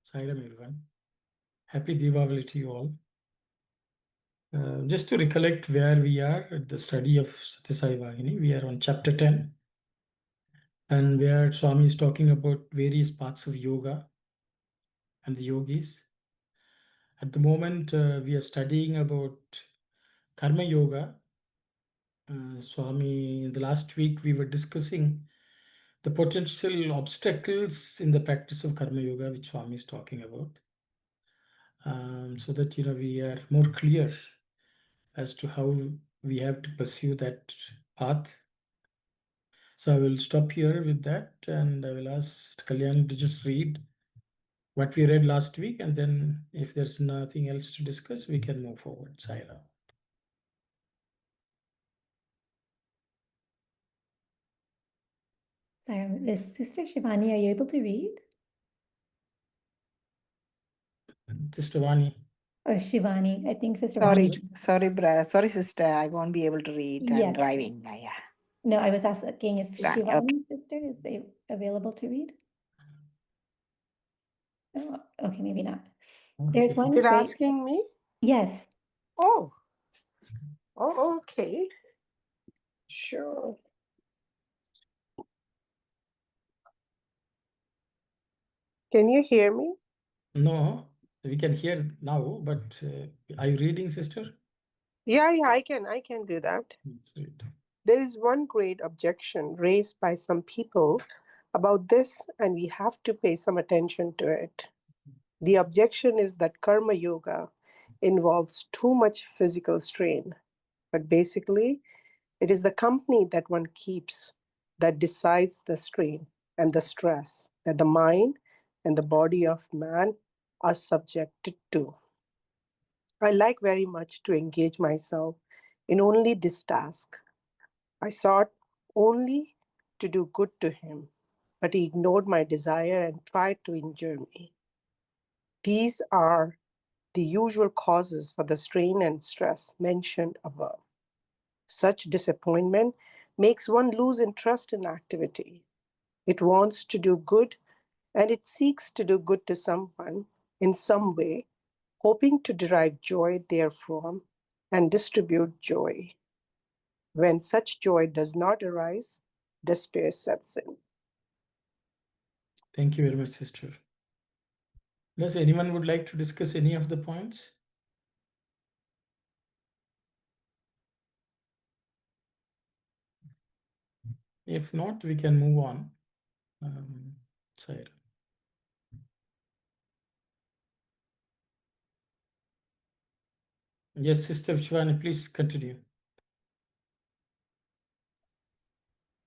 Sairam everyone. Happy Diwali to you all. Just to recollect where we are at the study of Sathya Sai Vahini, we are on chapter 10, and where Swami is talking about various parts of yoga and the yogis. At the moment, we are studying about Karma Yoga. Swami, in the last week, we were discussing the potential obstacles in the practice of Karma Yoga, which Swami is talking about, so that we are more clear as to how we have to pursue that path. So I will stop here with that, and I will ask Kalyan to just read what we read last week, and then if there's nothing else to discuss, we can move forward. Saira. Sister Shivani, are you able to read? Sister Vani. Or Shivani, I think Sister Sorry, Vani. sorry, sister. I won't be able to read. Yes. I'm driving. Yeah. No, I was asking if Yeah, Shivani's sister is available to read. Oh, okay, maybe not. There's one. You're asking me? Yes. Oh, okay. Sure. Can you hear me? No, we can hear now, but are you reading, sister? Yeah, I can do that. Let's read. There is one great objection raised by some people about this, and we have to pay some attention to it. The objection is that Karma Yoga involves too much physical strain, but basically, it is the company that one keeps that decides the strain and the stress that the mind and the body of man are subjected to. I like very much to engage myself in only this task. I sought only to do good to him, but he ignored my desire and tried to injure me. These are the usual causes for the strain and stress mentioned above. Such disappointment makes one lose interest in activity. It wants to do good, and it seeks to do good to someone in some way, hoping to derive joy therefrom and distribute joy. When such joy does not arise, despair sets in. Thank you very much, sister. Does anyone would like to discuss any of the points? If not, we can move on. Saira. Yes, Sister Shivani, please continue.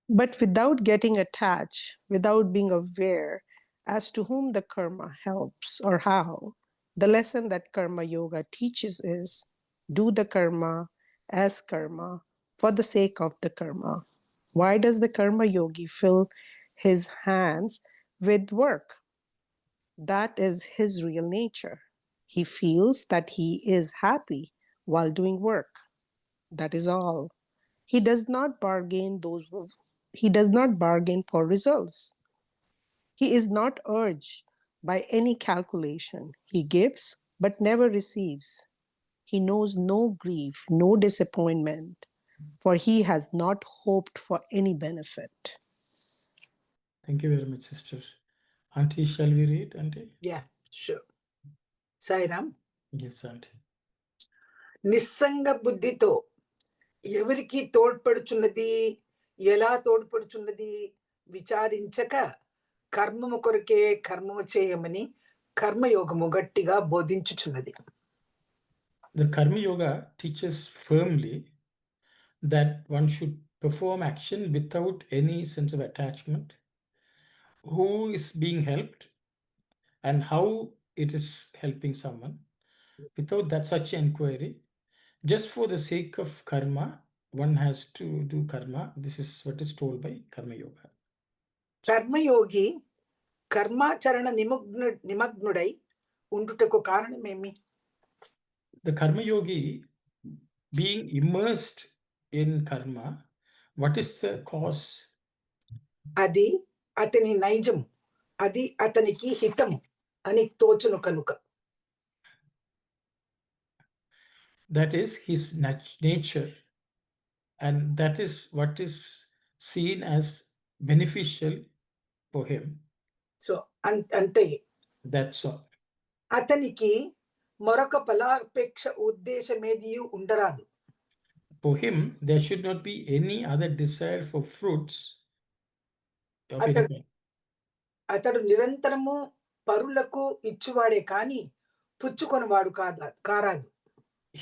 But without getting attached, without being aware as to whom the karma helps or how, the lesson that Karma Yoga teaches is do the karma as karma for the sake of the karma. Why does the Karma Yogi fill his hands with work? That is his real nature. He feels that he is happy while doing work. That is all. He does not bargain for results. He is not urged by any calculation. He gives but never receives. He knows no grief, no disappointment, for he has not hoped for any benefit. Thank you very much, sister. Auntie, shall we read, Auntie? Yeah, sure. Sairam. Yes, Auntie. నిస్సంగ బుద్ధితో ఎవరికి తోడ్పడుచున్నది ఎలా తోడ్పడుచున్నది విచారించక కర్మము కొరకే కర్మము చేయమని కర్మయోగము గట్టిగా బోధించుచున్నది. The Karma Yoga teaches firmly that one should perform action without any sense of attachment, who is being helped and how it is helping someone, without that such inquiry. Just for the sake of karma, one has to do karma. This is what is told by Karma Yoga. కర్మయోగి కర్మాచరణ నిమగ్నుడై ఉండుటకు కారణమేమి? The Karma Yogi being immersed in karma, what is the cause? అది అతని నైజము, అది అతనికి హితము. అని తోచును కనుక. That is his nature, and that is what is seen as beneficial for him. So అంతే. That's all. అతనికి మరొక ఫలాపేక్ష ఉద్దేశమేది ఉండరాదు. For him, there should not be any other desire for fruits of any kind. అతడు నిరంతరము పరులకు ఇచ్చువాడే కానీ పుచ్చుకొనివాడు కారాదు.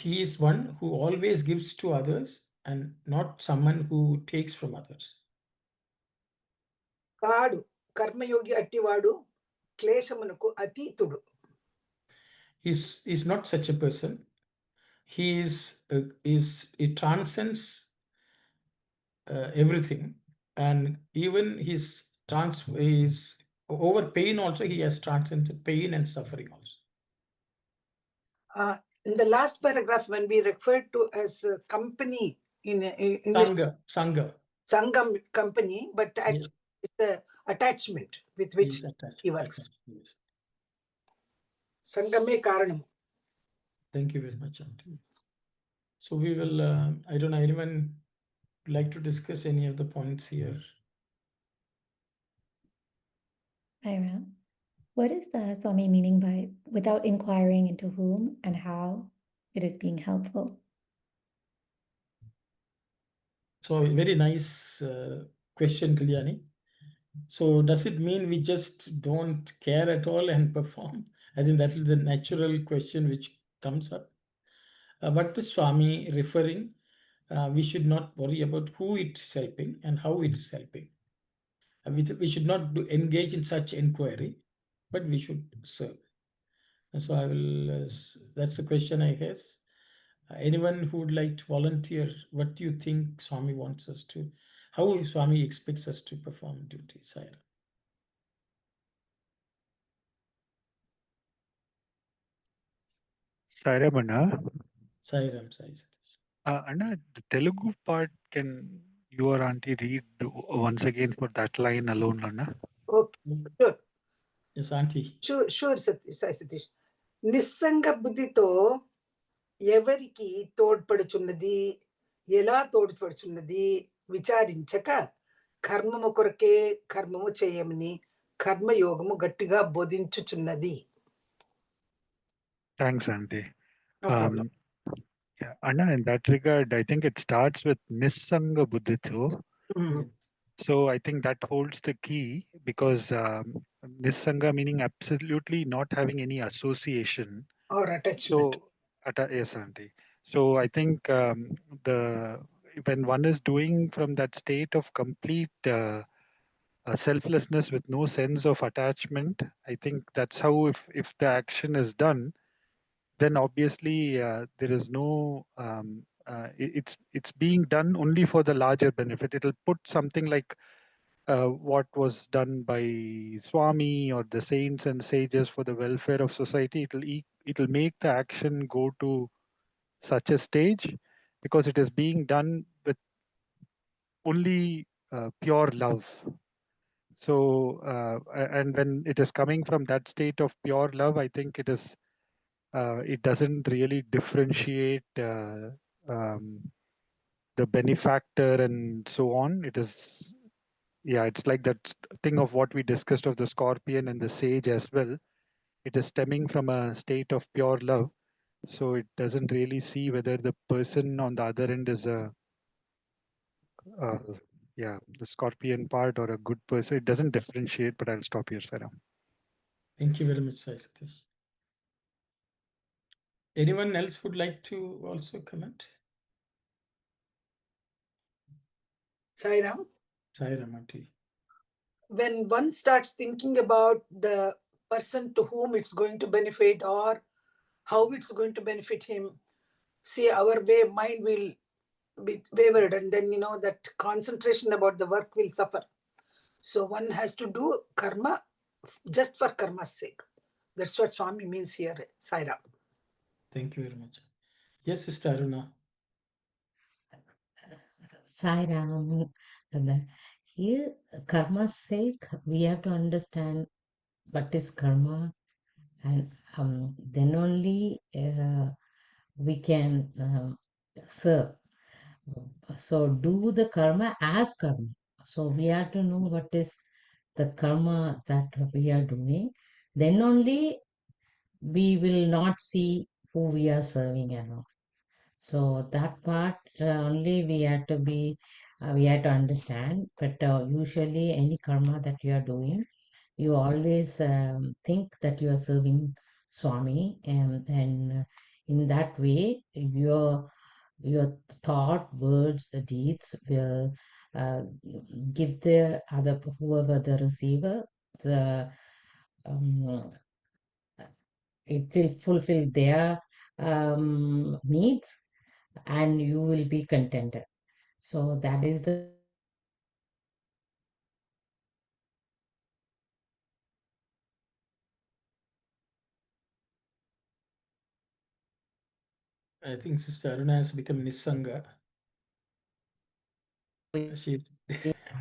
He is one who always gives to others and not someone who takes from others. కాడు కర్మయోగి అట్టివాడు క్లేశమునకు అతీతుడు. Is not such a person. He he transcends everything, and even his over pain also. He has transcended pain and suffering also. In the last paragraph, when we referred to as company in English, Sangam company, but actually it's the attachment with which he works. Yes. Sangame karanam. Thank you very much, Auntie. So we will, I don't know, anyone like to discuss any of the points here? Ira, what is Swami meaning by without inquiring into whom and how it is being helpful? So very nice question, Kalyani. So does it mean we just don't care at all and perform? I think that is the natural question which comes up. What is Swami referring? We should not worry about who it is helping and how it is helping. We should not engage in such inquiry, but we should serve. And so I will, that's the question, I guess. Anyone who would like to volunteer, what do you think Swami wants us to, how Swami expects us to perform duty? Saira. Sairam Anna. Sairam, Sai Satish. Anna, the Telugu part, can your auntie read once again for that line alone, Anna? Okay, sure. Yes, Auntie. Sure, Sai Satish. నిస్సంగ బుద్ధితో ఎవరికి తోడ్పడుచున్నది, ఎలా తోడ్పడుచున్నది విచారించక కర్మము కొరకే కర్మము చేయమని కర్మయోగము గట్టిగా బోధించుచున్నది. Thanks, auntie. No problem. Yeah, Anna, in that regard, I think it starts with Nissanga Buddhito. So I think that holds the key, because Nissanga meaning absolutely not having any association Or attachment. So, yes, auntie. So I think when one is doing from that state of complete selflessness with no sense of attachment, I think that's how, if the action is done, then obviously there is no it's being done only for the larger benefit. It'll put something like what was done by Swami or the saints and sages for the welfare of society. It'll make the action go to such a stage, because it is being done with only pure love. So and when it is coming from that state of pure love, I think it doesn't really differentiate the benefactor and so on. It is, yeah, it's like that thing of what we discussed of the scorpion and the sage as well. It is stemming from a state of pure love. So it doesn't really see whether the person on the other end is the scorpion part or a good person. It doesn't differentiate, but I'll stop here, Sarah. Thank you very much, Sai Satish. Anyone else would like to also comment? Sairam. Sairam, Auntie. When one starts thinking about the person to whom it's going to benefit or how it's going to benefit him, see, our mind will be wavered, and then that concentration about the work will suffer. So one has to do karma just for karma's sake. That's what Swami means here, Sairam. Thank you very much. Yes, Sister Aruna. Sai Ram, here karma's sake, we have to understand what is karma and then only we can serve. So do the karma as karma. So we have to know what is the karma that we are doing. Then only we will not see who we are serving and all. So that part only we have to be, we have to understand. But usually any karma that you are doing, you always think that you are serving Swami, and in that way your thought, words, deeds will give the other, whoever the receiver, the um, it will fulfill their needs, and you will be contented. So that is the I think Sister Aruna has become Nisanga. She's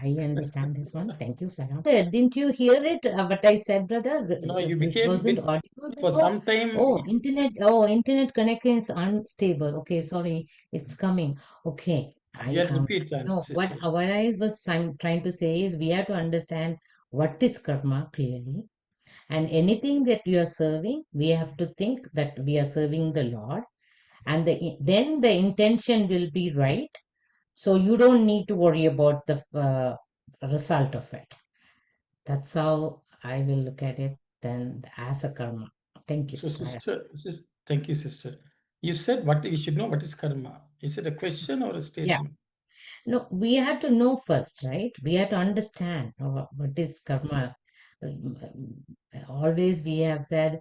I understand this one. Thank you, Sarah. Didn't you hear it? What I said, brother? no, you This became wasn't audible. for some time. Internet connection is unstable. Okay, sorry, it's coming. Okay, You I had repeat, no. sister. What I was trying to say is we have to understand what is karma clearly, and anything that we are serving, we have to think that we are serving the Lord, and then the intention will be right. So you don't need to worry about the result of it. That's how I will look at it then as a karma. Thank you, So, Sarah. thank you, sister. You said what we should know what is karma. Is it a question or a Yeah. statement? No, we have to know first, right? We have to understand what is karma. Always we have said,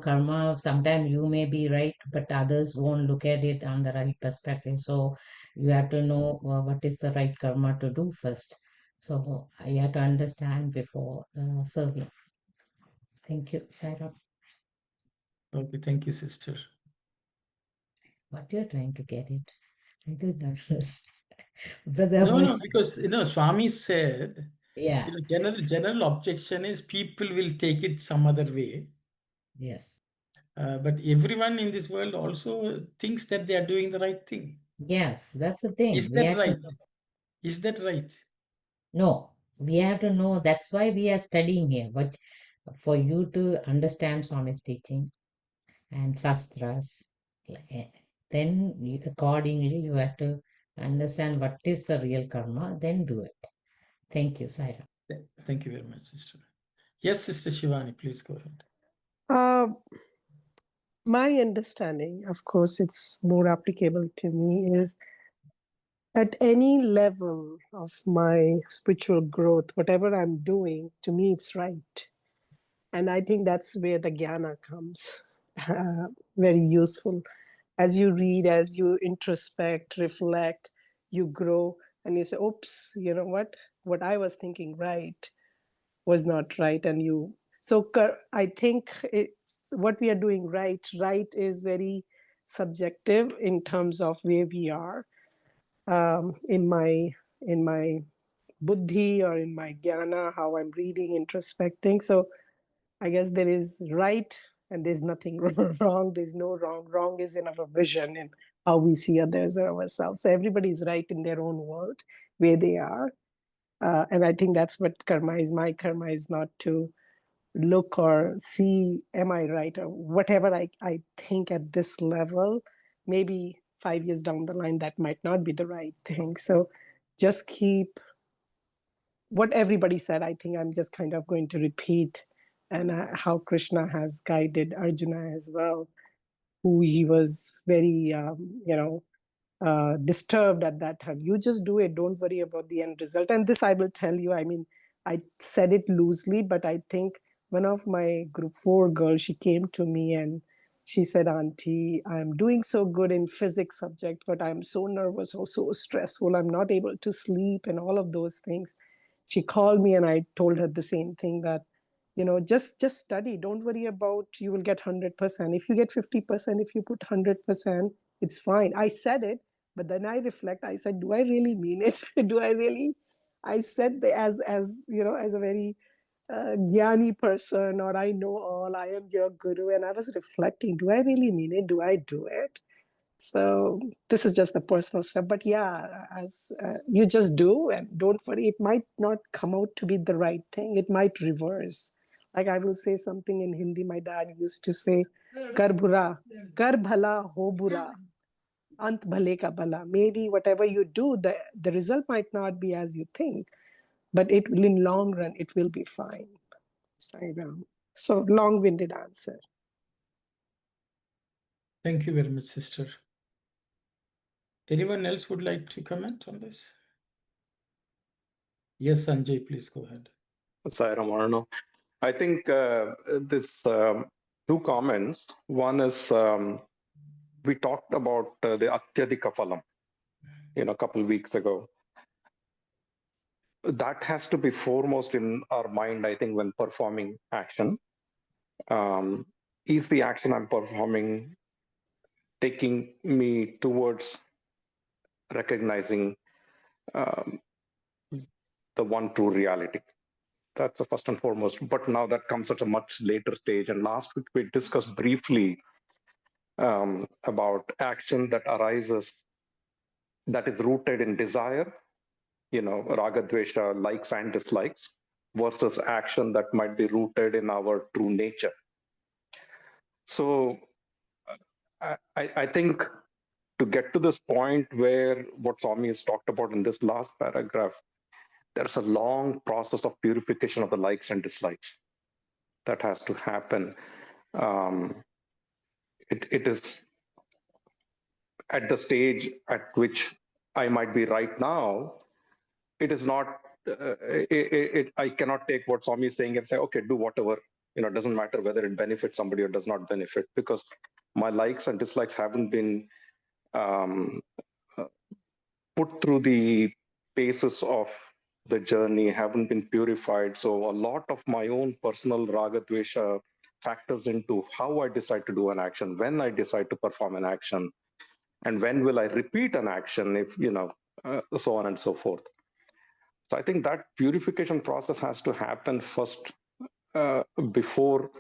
karma, sometimes you may be right, but others won't look at it on the right perspective. So you have to know what is the right karma to do first. So you have to understand before serving. Thank you, Sarah. Okay, thank you, sister. What you're trying to get it? I don't know. Brother, No, because Swami said, yeah, general objection is people will take it some other way. yes. But everyone in this world also thinks that they are doing the right thing. Yes, that's the thing. Is We that have to right? Is that right? know. We have to know. That's why we are studying here. But for you to understand Swami's teaching and Shastras, eh, then accordingly you have to understand what is the real karma, then do it. Thank you, Saira. Thank you very much, sister. Yes, Sister Shivani, please go ahead. My understanding, of course, it's more applicable to me, is at any level of my spiritual growth, whatever I'm doing, to me, it's right. And I think that's where the jnana comes very useful. As you read, as you introspect, reflect, you grow, and you say, oops, you know what I was thinking right was not right. And I think what we are doing right is very subjective in terms of where we are in my buddhi or in my jnana, how I'm reading, introspecting. So I guess there is right and there's nothing wrong. There's no wrong. Wrong is in our vision and how we see others or ourselves. So everybody's right in their own world where they are. And I think that's what karma is. My karma is not to look or see, am I right? Or whatever I think at this level, maybe 5 years down the line, that might not be the right thing. So just keep what everybody said. I think I'm just kind of going to repeat, and how Krishna has guided Arjuna as well, who he was very, disturbed at that time. You just do it. Don't worry about the end result. And this I will tell you, I mean, I said it loosely, but I think one of my group 4 girls, she came to me and she said, Auntie, I'm doing so good in physics subject, but I'm so nervous or so stressful. I'm not able to sleep and all of those things. She called me and I told her the same thing, that just study. Don't worry about you will get 100%. If you get 50%, if you put 100%, it's fine. I said it, but then I reflect. I said, do I really mean it? Do I really? I said as a very jnani person, or I know all, I am your guru. And I was reflecting, do I really mean it? Do I do it? So this is just the personal stuff. But yeah, as you just do, and don't worry, it might not come out to be the right thing. It might reverse. Like I will say something in Hindi, my dad used to say, kar bura, kar bhala, ho bura. Ant bhale ka bhala. Maybe whatever you do, the result might not be as you think, but it will, in long run, it will be fine. So long-winded answer. Thank you very much, sister. Anyone else would like to comment on this? Yes, Sanjay, please go ahead. Sai Ramarano. I think this two comments. One is we talked about the Atyadika Phalam, a couple of weeks ago. That has to be foremost in our mind, I think, when performing action. Is the action I'm performing taking me towards recognizing the one true reality? That's the first and foremost. But now that comes at a much later stage. And last week we discussed briefly about action that arises that is rooted in desire, raga, dvesha, likes and dislikes, versus action that might be rooted in our true nature. So I think to get to this point where what Swami has talked about in this last paragraph, there's a long process of purification of the likes and dislikes that has to happen. It is at the stage at which I might be right now. It is not. I cannot take what Swami is saying and say, okay, do whatever. It doesn't matter whether it benefits somebody or does not benefit, because my likes and dislikes haven't been put through the paces of the journey, haven't been purified. So a lot of my own personal raga dvesha factors into how I decide to do an action, when I decide to perform an action, and when will I repeat an action, if so on and so forth. So I think that purification process has to happen first before,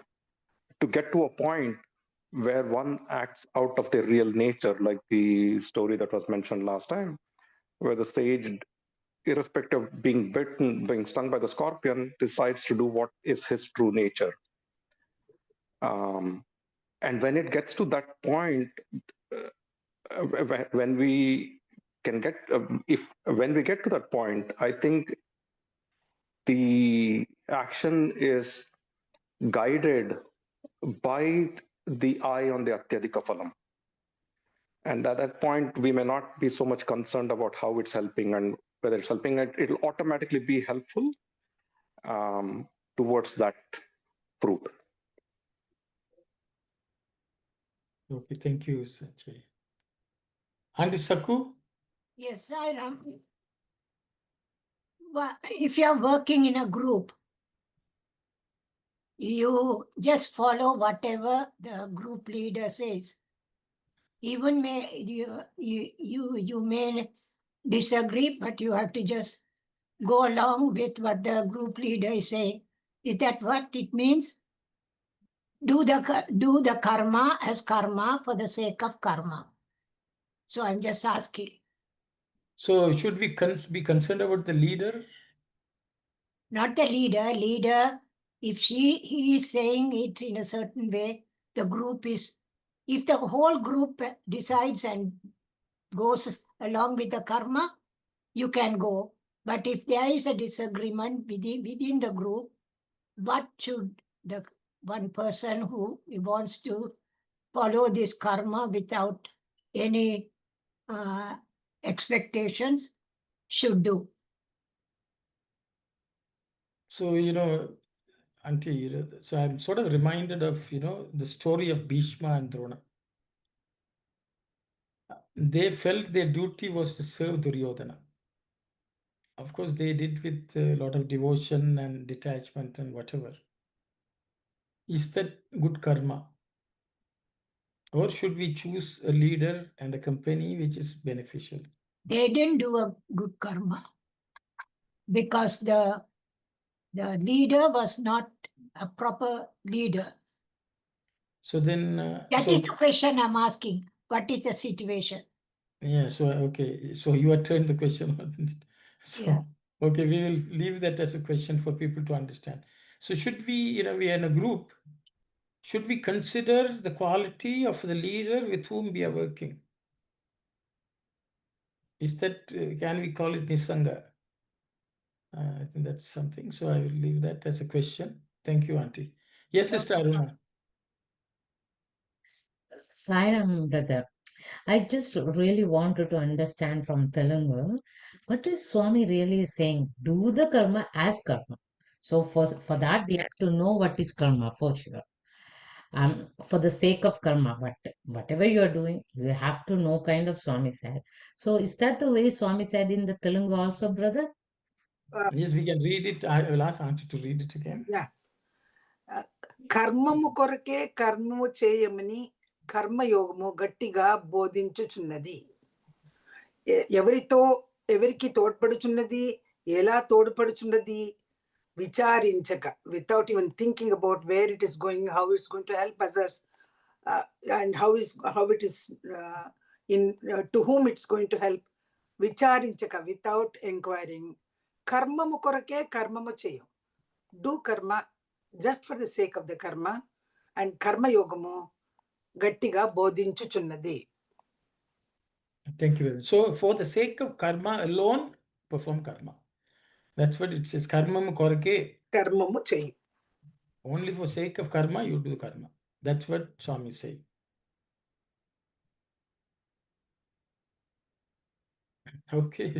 to get to a point where one acts out of their real nature, like the story that was mentioned last time, where the sage, irrespective of being bitten, being stung by the scorpion, decides to do what is his true nature. And when it gets to that point, when we can get, when we get to that point, I think the action is guided by the eye on the Atyadika Phalam. And at that point, we may not be so much concerned about how it's helping and whether it's helping. It'll automatically be helpful towards that fruit. Okay, thank you, Sanjay. Auntie Saku? Yes, if you're working in a group, you just follow whatever the group leader says. Even you may disagree, but you have to just go along with what the group leader is saying. Is that what it means? Do the karma as karma for the sake of karma. So I'm just asking. So should we be concerned about the leader? Not the leader. Leader, if he is saying it in a certain way, the group is, if the whole group decides and goes along with the karma, you can go. But if there is a disagreement within the group, what should the one person who wants to follow this karma without any expectations should do? So, Auntie, so I'm sort of reminded of, the story of Bhishma and Drona. They felt their duty was to serve Duryodhana. Of course, they did with a lot of devotion and detachment and whatever. Is that good karma? Or should we choose a leader and a company which is beneficial? They didn't do a good karma because the The leader was not a proper leader. So then, That so is the question I'm asking. What is the situation? yeah, so okay, so you are turned the question on it. So Yeah. okay, we will leave that as a question for people to understand. So should we, we are in a group, should we consider the quality of the leader with whom we are working? Is that, can we call it Nisanga? I think that's something. So I will leave that as a question. Thank you, Auntie. Yes, Sister Aruna. Sairam, brother. I just really wanted to understand from Telugu, what is Swami really saying? Do the karma as karma. So for that, we have to know what is karma for sure. For the sake of karma, but whatever you are doing, you have to know, kind of Swami said. So is that the way Swami said in the Telugu also, brother? Yes, we can read it. I will ask Auntie to read it again. Yeah. కర్మము కొరకే కర్మము చేయమని కర్మయోగము గట్టిగా బోధించుచున్నది. ఎవరికి తోడ్పడుచున్నది, ఎలా తోడ్పడుచున్నది విచారించక, without even thinking about where it is going, how it's going to help others, and how it is to whom it's going to help. విచారించక, without inquiring. కర్మము కొరకే కర్మము చేయం. Do karma just for the sake of the karma, and karma yogamu గట్టిగా బోధించుచున్నది. Thank you very much. So for the sake of karma alone, perform karma. That's what it says. Karmamu korake. కర్మము చేయి. Only for sake of karma, you do karma. That's what Swami is saying. Okay.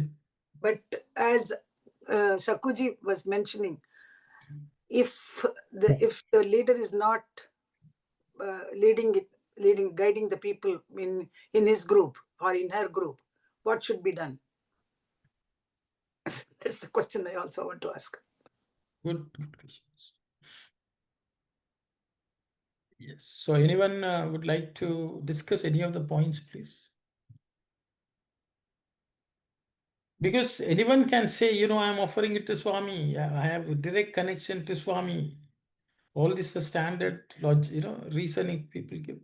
But as Shakuji was mentioning, if the leader is not guiding the people in his group or in her group, what should be done? That's the question I also want to ask. Good questions. Yes. So anyone would like to discuss any of the points, please? Because anyone can say, I'm offering it to Swami. I have a direct connection to Swami. All this is standard logic, reasoning people give.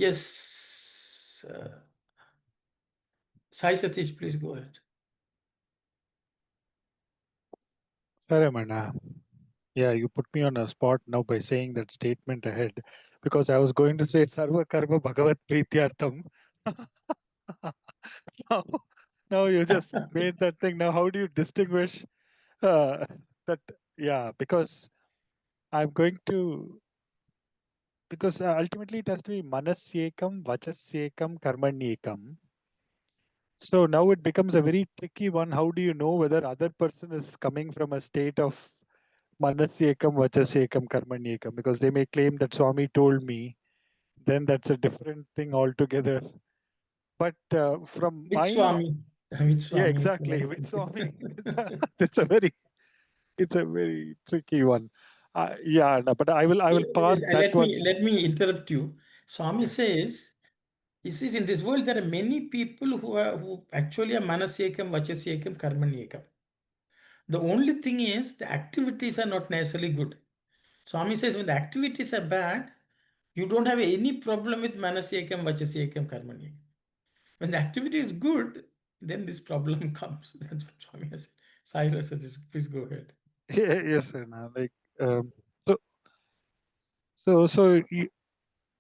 Yes. Sai Satish, please go ahead. Saramana. Yeah, you put me on a spot now by saying that statement ahead, because I was going to say Sarva Karma Bhagavat Prityartham. now you just made that thing. Now, how do you distinguish that? Yeah, because I'm going to, because ultimately it has to be Manasyekam, Vachasyekam, Karmanyekam. So now it becomes a very tricky one. How do you know whether other person is coming from a state of Manasyekam, Vachasyekam, Karmanyekam? Because they may claim that Swami told me, then that's a different thing altogether. But from Which my Swami? Which Swami? yeah, exactly, with Swami, it's a very tricky one. Yeah, no, but I will park that one. Let me interrupt you. Swami says, he says in this world there are many people who actually are Manasyekam, Vachasyekam, Karmanyekam. The only thing is the activities are not necessarily good. Swami says when the activities are bad, you don't have any problem with Manasyekam, Vachasyekam, Karmanyekam. When the activity is good, then this problem comes. That's what Swami has said. Cyrus says, please go ahead. Yeah, yes, and like so you,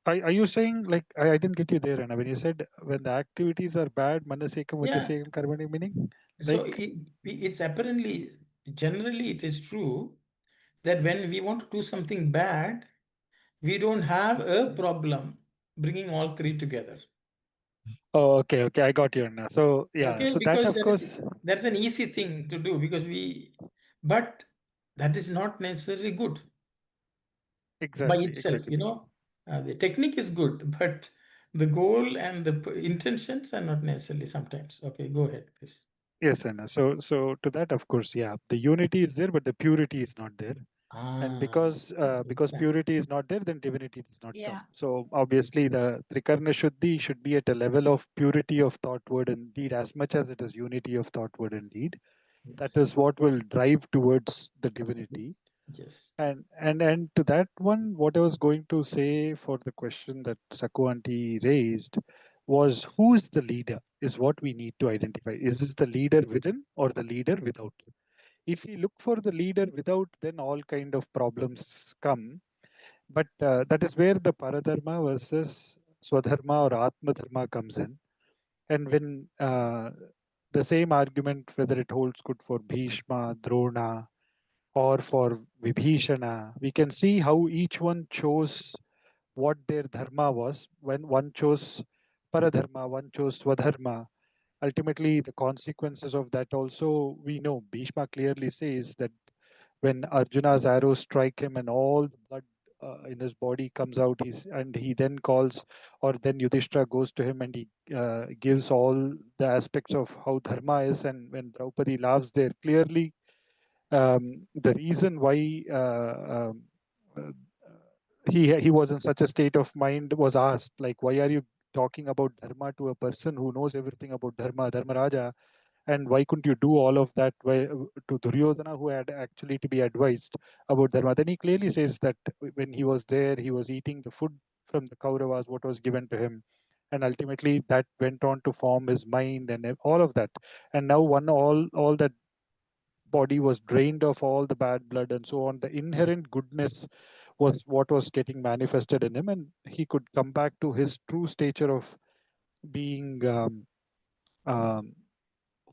are you saying, like, I didn't get you there, Anna, when you said when the activities are bad, Manasekam, Vachasekam, Karmani, meaning? So Like, it's apparently, generally it is true that when we want to do something bad, we don't have a problem bringing all three together. oh, okay, I got you, Anna. So yeah, Okay, so that because of course, that's an easy thing to do because but that is not necessarily good by exactly, itself, the technique is good, but the goal and the intentions are not necessarily sometimes. Okay, go ahead, please. yes, Anna. So to that, of course, yeah, the unity is there, but the purity is not there. And because purity is not there, then divinity does not come. So obviously the Trikarna Shuddhi should be at a level of purity of thought, word, and deed as much as it is unity of thought, word, and deed. Yes. That is what will drive towards the divinity. Yes. And to that one, what I was going to say for the question that Saku aunty raised was, who's the leader is what we need to identify. Is this the leader within or the leader without? If we look for the leader without, then all kind of problems come. But that is where the Paradharma versus Swadharma or Atma Dharma comes in. And when the same argument, whether it holds good for Bhishma, Drona, or for Vibhishana, we can see how each one chose what their dharma was. When one chose Paradharma, one chose Swadharma. Ultimately, the consequences of that also we know. Bhishma clearly says that when Arjuna's arrows strike him and all the blood in his body comes out, and he then calls, or then Yudhishthira goes to him and he gives all the aspects of how dharma is. And when Draupadi laughs there, clearly the reason why he was in such a state of mind was asked, like, why are you talking about dharma to a person who knows everything about Dharmaraja, and why couldn't you do all of that to Duryodhana, who had actually to be advised about dharma? Then he clearly says that when he was there, he was eating the food from the Kauravas, what was given to him, and ultimately that went on to form his mind and all of that. And now all that body was drained of all the bad blood and so on. The inherent goodness was what was getting manifested in him, and he could come back to his true stature of being um,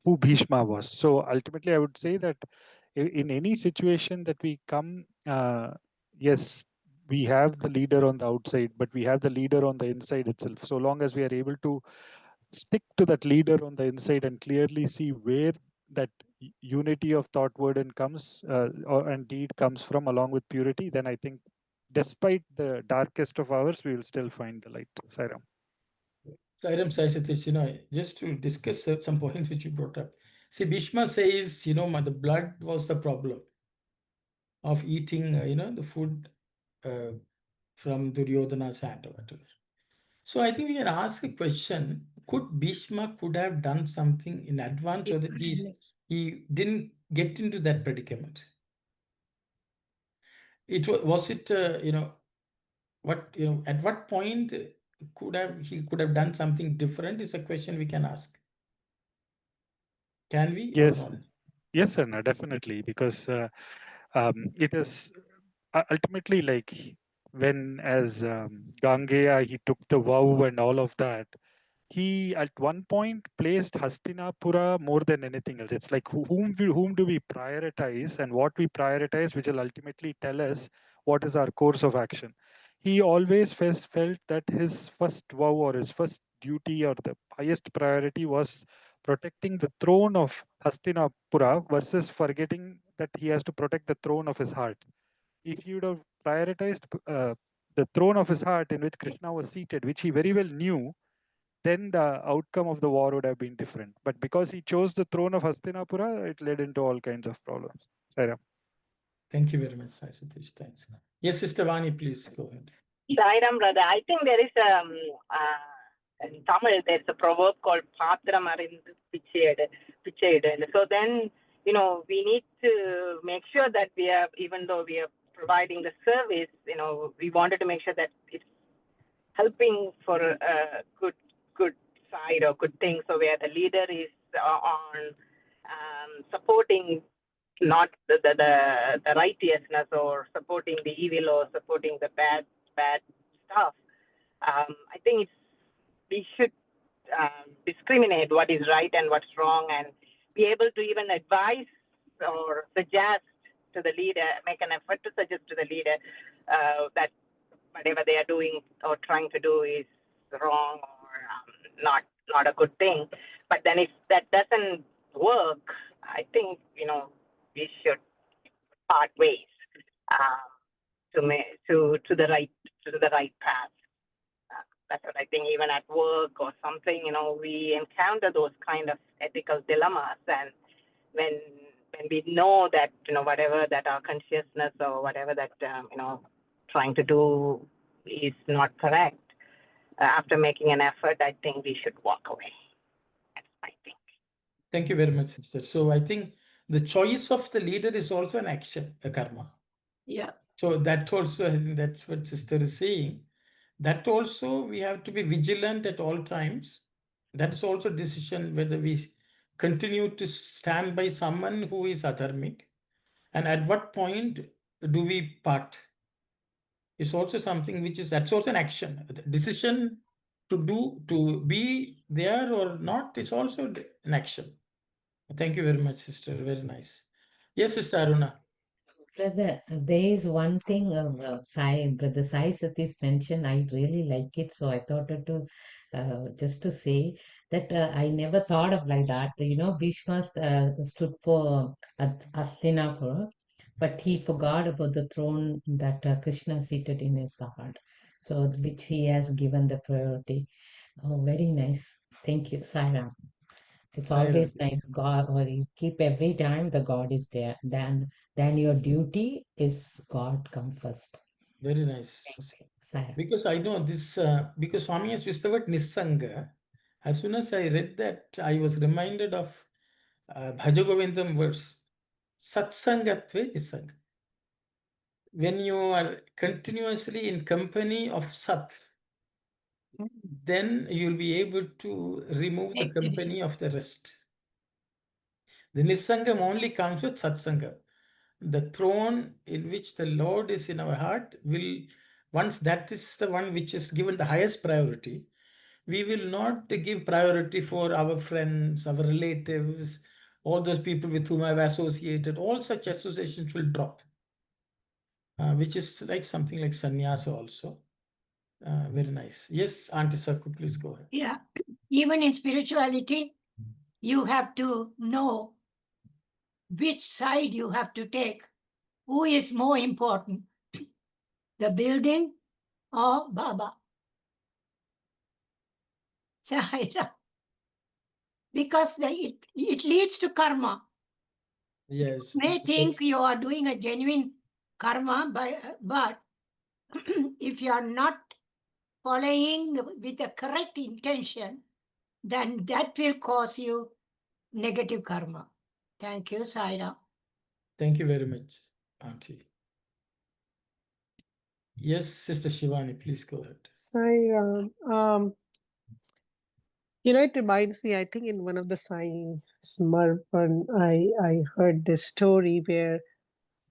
who Bhishma was. So ultimately, I would say that in any situation that we come, yes, we have the leader on the outside, but we have the leader on the inside itself. So long as we are able to stick to that leader on the inside and clearly see where that unity of thought, word, and and deed comes from, along with purity, then I think, despite the darkest of hours, we will still find the light. Sairam. Sairam Sai Satish, just to discuss some points which you brought up. See, Bhishma says, the blood was the problem of eating, the food from Duryodhana's hand or whatever. So I think we can ask a question: could Bhishma could have done something in advance so that he didn't get into that predicament? Was it at what point he could have done something different is a question we can ask. Can we or Yes, not? yes, sir, no, definitely, because it is ultimately like when, as Gangeya, he took the vow and all of that. He at one point placed Hastinapura more than anything else. It's like whom do we prioritize, and what we prioritize, which will ultimately tell us what is our course of action. He always felt that his first vow or his first duty or the highest priority was protecting the throne of Hastinapura versus forgetting that he has to protect the throne of his heart. If he would have prioritized the throne of his heart in which Krishna was seated, which he very well knew, then the outcome of the war would have been different. But because he chose the throne of Hastinapura, it led into all kinds of problems. Sairam. Thank you very much, Sai Satish. Thanks. Yes, Sister Vani, please go ahead. Sairam, brother. I think there is in Tamil, there's a proverb called Patram Arindu Pichayadu. So then, we need to make sure that we are, even though we are providing the service, we wanted to make sure that it's helping for a good side or good thing. So where the leader is on supporting not the righteousness or supporting the evil or supporting the bad stuff. I think we should discriminate what is right and what's wrong, and be able to even advise or suggest to the leader, make an effort to suggest to the leader that whatever they are doing or trying to do is wrong or not a good thing. But then if that doesn't work, I think we should part ways to the right path. That's what I think. Even at work or something, we encounter those kind of ethical dilemmas, and when we know that whatever that our consciousness or whatever that trying to do is not correct, after making an effort, I think we should walk away. That's my thing. Thank you very much, sister. So I think the choice of the leader is also an action, a karma. Yeah. So that also, I think that's what sister is saying. That also we have to be vigilant at all times. That's also decision whether we continue to stand by someone who is adharmic, and at what point do we part. It's also something which is, that's also an action. The decision to be there or not is also an action. Thank you very much, sister. Very nice. Yes, Sister Aruna. Brother, there is one thing Brother Sai Satish mentioned. I really like it, so I thought to just to say that I never thought of like that. You know, Bhishma stood for Hastinapura, but he forgot about the throne that Krishna seated in his heart, so which he has given the priority. Oh, very nice. Thank you, Sai. It's Sai Ram. always nice. God, or you keep every time the God is there. Then your duty is God come first. Very nice. Thank you, Sarah. Because I know this, because Swami has used the word Nissanga. As soon as I read that, I was reminded of Bhajagovindam verse, Satsangatve Nissanga. When you are continuously in company of Sat, then you'll be able to remove the company of the rest. The Nissangam only comes with Satsangam. The throne in which the Lord is in our heart will, once that is the one which is given the highest priority, we will not give priority for our friends, our relatives, all those people with whom I've associated. All such associations will drop, which is like something like sannyasa also. Very nice. Yes, Auntie Saku, please go ahead. Yeah. Even in spirituality, you have to know which side you have to take. Who is more important, the building or Baba? Sahira. Because it leads to karma. Yes. You may So- think you are doing a genuine karma, but if you are not following with the correct intention, then that will cause you negative karma. Thank you, Saira. Thank you very much, Auntie. Yes, Sister Shivani, please go ahead. Sai, it reminds me, I think in one of the Sai Smarpan, I heard this story where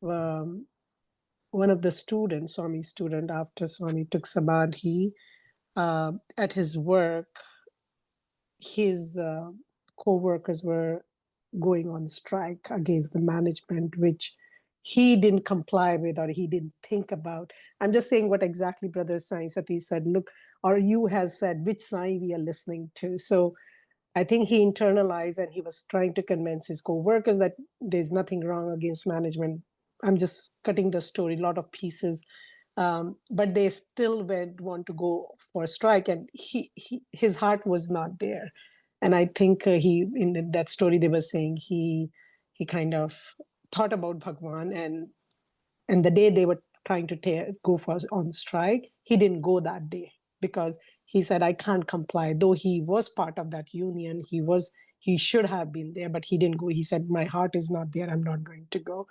one of the students, Swami's student, after Swami took Samadhi, at his work, his co-workers were going on strike against the management, which he didn't comply with or he didn't think about. I'm just saying what exactly Brother Sai Sati said. Look, or you has said which Sai we are listening to. So I think he internalized and he was trying to convince his co-workers that there's nothing wrong against management. I'm just cutting the story, a lot of pieces. But they still want to go for a strike, and his heart was not there. And I think in that story they were saying he kind of thought about Bhagawan, and the day they were trying to go on strike, he didn't go that day because he said, I can't comply. Though he was part of that union, he should have been there, but he didn't go. He said, my heart is not there. I'm not going to go.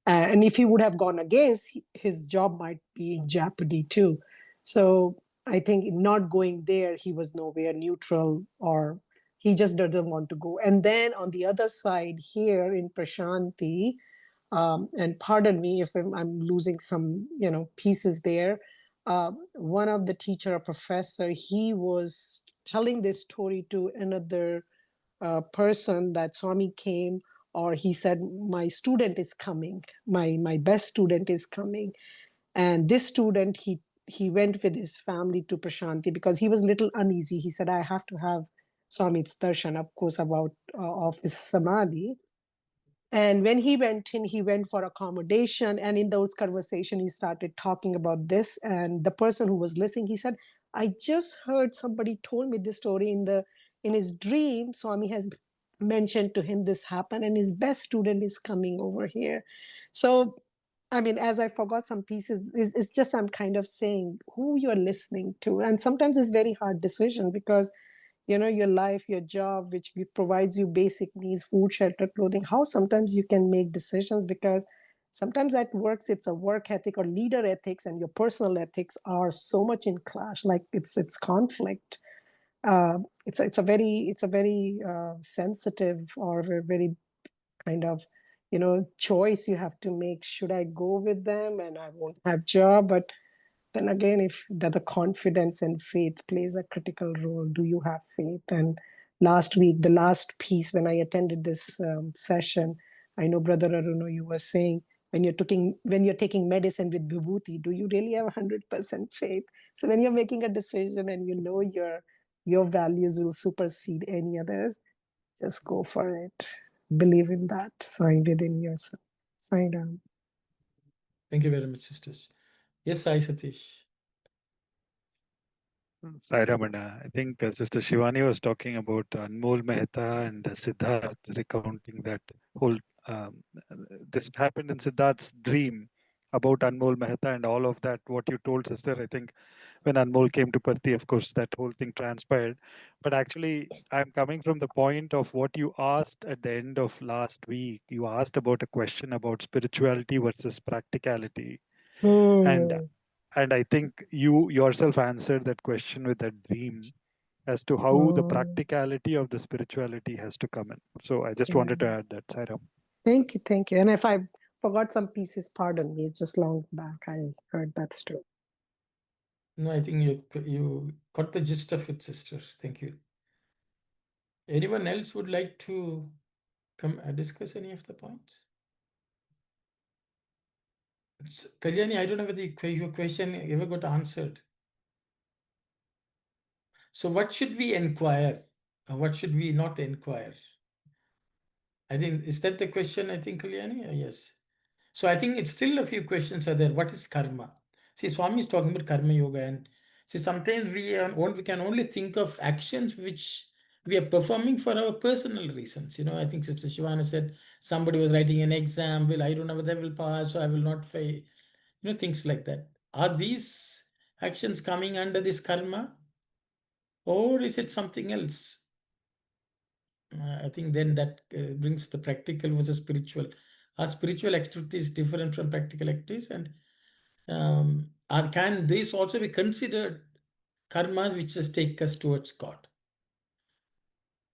And if he would have gone against, his job might be in jeopardy too. So I think not going there, he was nowhere neutral, or he just doesn't want to go. And then on the other side here in Prashanti, and pardon me if I'm losing some pieces there, one of the teacher or professor, he was telling this story to another person that Swami came, or he said, my student is coming, my best student is coming. And this student, he went with his family to Prashanti because he was a little uneasy. He said, I have to have Swami's darshan, of course, about of his samadhi. And when he went in, he went for accommodation. And in those conversations, he started talking about this. And the person who was listening, he said, I just heard somebody told me this story in his dream. Swami has mentioned to him this happened, and his best student is coming over here. So, I mean, as I forgot some pieces, it's just I'm kind of saying who you're listening to. And sometimes it's very hard decision because your life, your job, which provides you basic needs, food, shelter, clothing, how sometimes you can make decisions because sometimes at works, it's a work ethic or leader ethics, and your personal ethics are so much in clash, like it's conflict. It's a very sensitive or a very kind of, choice you have to make. Should I go with them and I won't have job? But then again, if the confidence and faith plays a critical role, do you have faith? And last week, the last piece, when I attended this session, I know Brother Aruno, you were saying, when you're taking medicine with vibhuti, do you really have 100% faith? So when you're making a decision and you know your values will supersede any others, just go for it. Believe in that sign within yourself. Sign down. Thank you very much, sisters. Yes, Sai Satish. Sai Ramana. I think Sister Shivani was talking about Anmol Mehta and Siddharth recounting that whole. Um, this happened in Siddharth's dream about Anmol Mehta and all of that. What you told, sister, I think when Anmol came to Parthi, of course, that whole thing transpired. But actually, I'm coming from the point of what you asked at the end of last week. You asked about a question about spirituality versus practicality. And I think you yourself answered that question with that dream as to how the practicality of the spirituality has to come in. So I just wanted to add that, Sairam. Thank you. And if I forgot some pieces, pardon me. It's just long back. I heard that's true. No, I think you got the gist of it, sisters. Thank you. Anyone else would like to come discuss any of the points? Kalyani, I don't know whether your question ever got answered. So what should we inquire? Or what should we not inquire? I think, is that the question, I think, Kalyani? Yes. So I think it's still a few questions are there. What is karma? See, Swami is talking about karma yoga, and see, sometimes we can only think of actions which we are performing for our personal reasons. I think Sister Shivana said somebody was writing an exam. Well, I don't know whether I will pass, so I will not fail. Things like that. Are these actions coming under this karma, or is it something else? I think then that brings the practical versus spiritual. Are spiritual activities different from practical activities? And can this also be considered karmas which just take us towards God?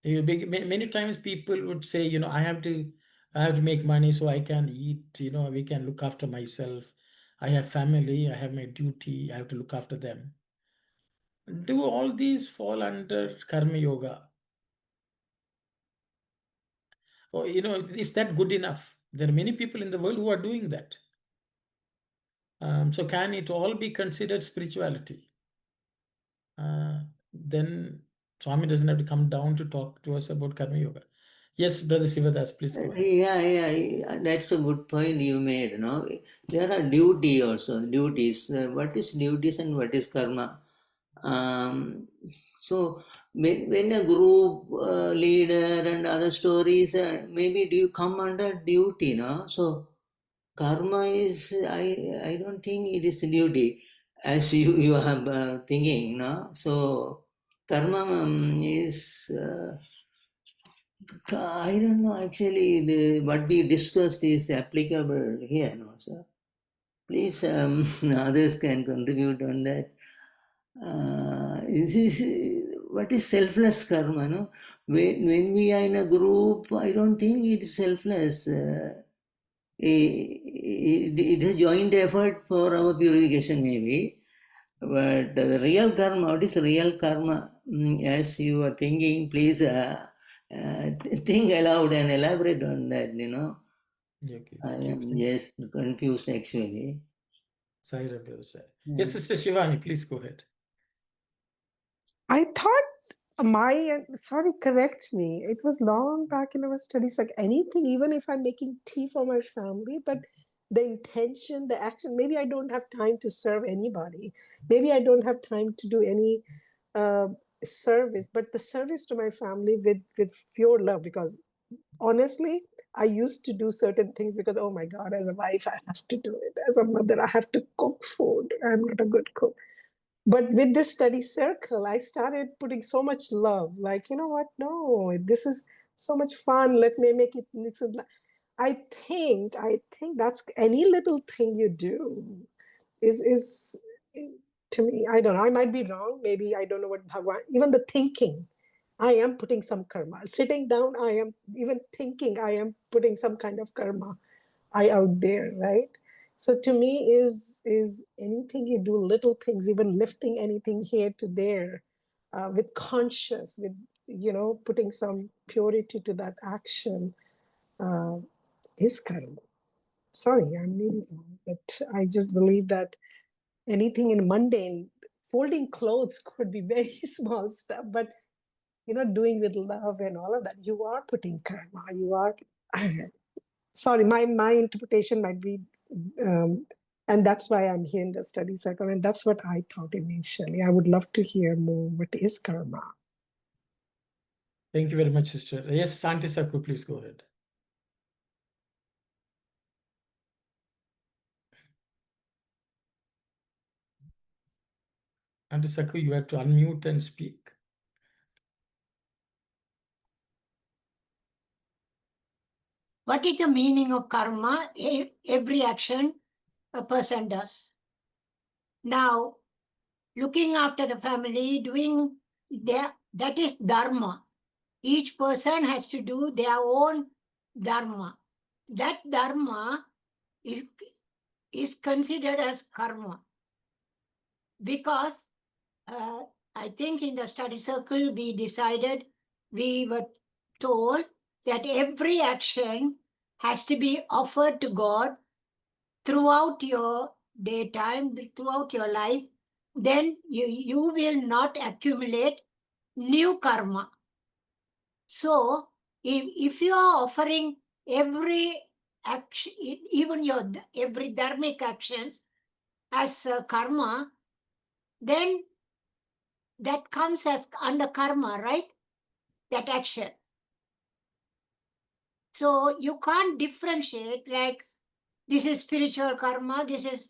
Many times people would say, I have to make money so I can eat, we can look after myself. I have family, I have my duty, I have to look after them. Do all these fall under karma yoga? Or, is that good enough? There are many people in the world who are doing that. So can it all be considered spirituality? Then Swami doesn't have to come down to talk to us about karma yoga. Yes, Brother Sivadas, please go ahead. Yeah, that's a good point you made. There are duties. What is duties and what is karma? So when a group leader and other stories, maybe do you come under duty? So karma is, I don't think it is duty as you are thinking. So karma is. I don't know actually what we discussed is applicable here, sir. Please, others can contribute on that. What is selfless karma? When we are in a group, I don't think it is selfless. It is joint effort for our purification, maybe. But the real karma, what is real karma? As you are thinking, please think aloud and elaborate on that, Okay, I thank you. am just confused actually. Sorry, Brother. Yes, Sister Shivani, please go ahead. I thought sorry, correct me. It was long back in our studies, like anything, even if I'm making tea for my family, but the intention, the action, maybe I don't have time to serve anybody. Maybe I don't have time to do any service, but the service to my family with pure love, because honestly, I used to do certain things because, oh my God, as a wife, I have to do it. As a mother, I have to cook food. I'm not a good cook. But with this study circle, I started putting so much love. Like, you know what? No, this is so much fun. Let me make it. I think that's any little thing you do is to me, I don't know, I might be wrong. Maybe I don't know what Bhagawan, even the thinking, I am putting some karma. Sitting down, I am even thinking I am putting some kind of karma out there, right? So to me is anything you do, little things, even lifting anything here to there, with conscious, with putting some purity to that action, is karma. Sorry, I'm maybe wrong, but I just believe that anything in mundane, folding clothes could be very small stuff, but doing with love and all of that, you are putting karma. You are. Sorry, my interpretation might be, and that's why I'm here in the study circle, and that's what I thought initially. I would love to hear more. What is karma? Thank you very much, sister. Yes, Santi Saku, please go ahead. Santi Saku, you have to unmute and speak. What is the meaning of karma? Every action a person does. Now, looking after the family, doing that is dharma. Each person has to do their own dharma. That dharma is considered as karma. Because I think in the study circle, we were told that every action has to be offered to God throughout your daytime, throughout your life. Then you will not accumulate new karma. So if you are offering every action, even your every dharmic actions as karma, then that comes as under karma, right? That action. So you can't differentiate like this is spiritual karma, this is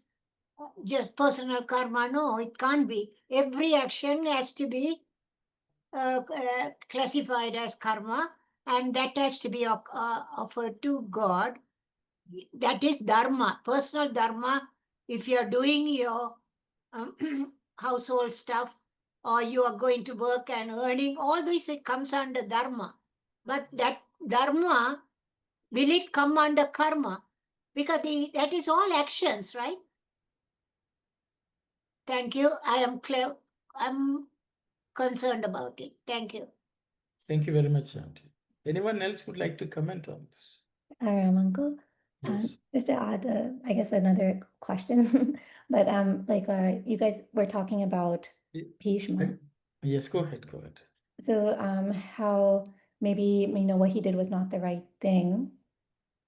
just personal karma. No, it can't be. Every action has to be classified as karma, and that has to be offered to God. That is dharma, personal dharma. If you're doing your household stuff, or you are going to work and earning, all this, it comes under dharma. But that dharma, will it come under karma? Because that is all actions, right? Thank you. I am clear. I'm concerned about it. Thank you. Thank you very much, Auntie. Anyone else would like to comment on this? Uncle. Yes. Just to add, I guess another question, but like you guys were talking about Bhishma. Yes, go ahead. Go ahead. So how maybe what he did was not the right thing,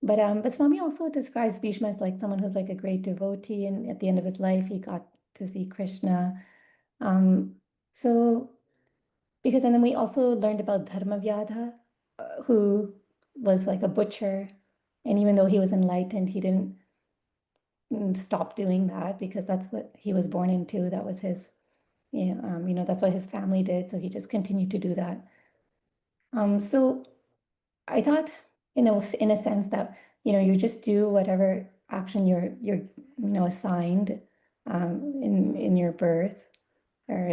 but Swami also describes Bhishma as like someone who's like a great devotee, and at the end of his life he got to see Krishna. So because and then we also learned about Dharmavyadha, who was like a butcher, and even though he was enlightened, he didn't stop doing that because that's what he was born into. That was his, that's what his family did. So he just continued to do that. So I thought, in a sense that you just do whatever action you're assigned in your birth, or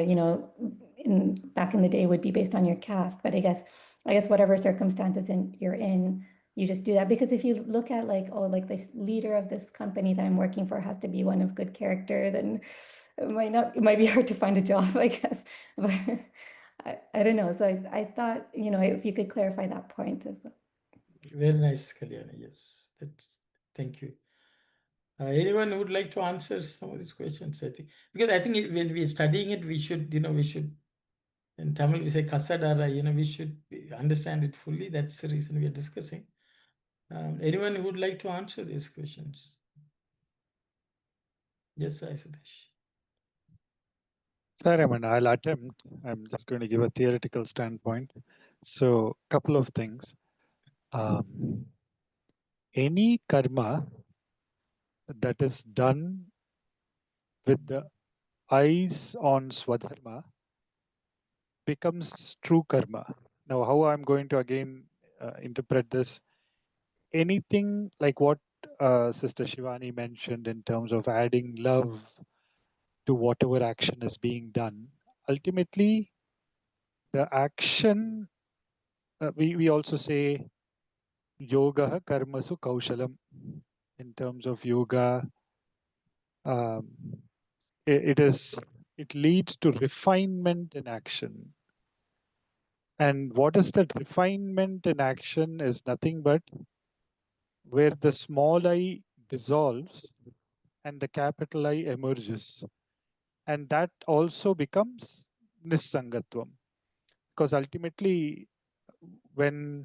back in the day would be based on your caste. But I guess whatever circumstances you're in, you just do that. Because if you look at like, oh, like this leader of this company that I'm working for has to be one of good character, then it might be hard to find a job, I guess. But I don't know. So I thought, if you could clarify that point as well. Very nice, Kalyani. Yes, thank you. Anyone who would like to answer some of these questions? I think because I think when we're studying it, we should in Tamil we say kasadara. We should understand it fully. That's the reason we are discussing. Anyone who would like to answer these questions? Yes, Sai Satish. Sorry, I'll attempt. I'm just going to give a theoretical standpoint. So, couple of things. Any karma that is done with the eyes on Swadharma becomes true karma. Now, how I'm going to again interpret this, anything like what Sister Shivani mentioned in terms of adding love to whatever action is being done, ultimately the action, we also say yoga karmasu kaushalam. In terms of yoga, um, it leads to refinement in action. And what is that refinement in action is nothing but where the small I dissolves and the capital I emerges. And that also becomes nissangatvam. Because ultimately, when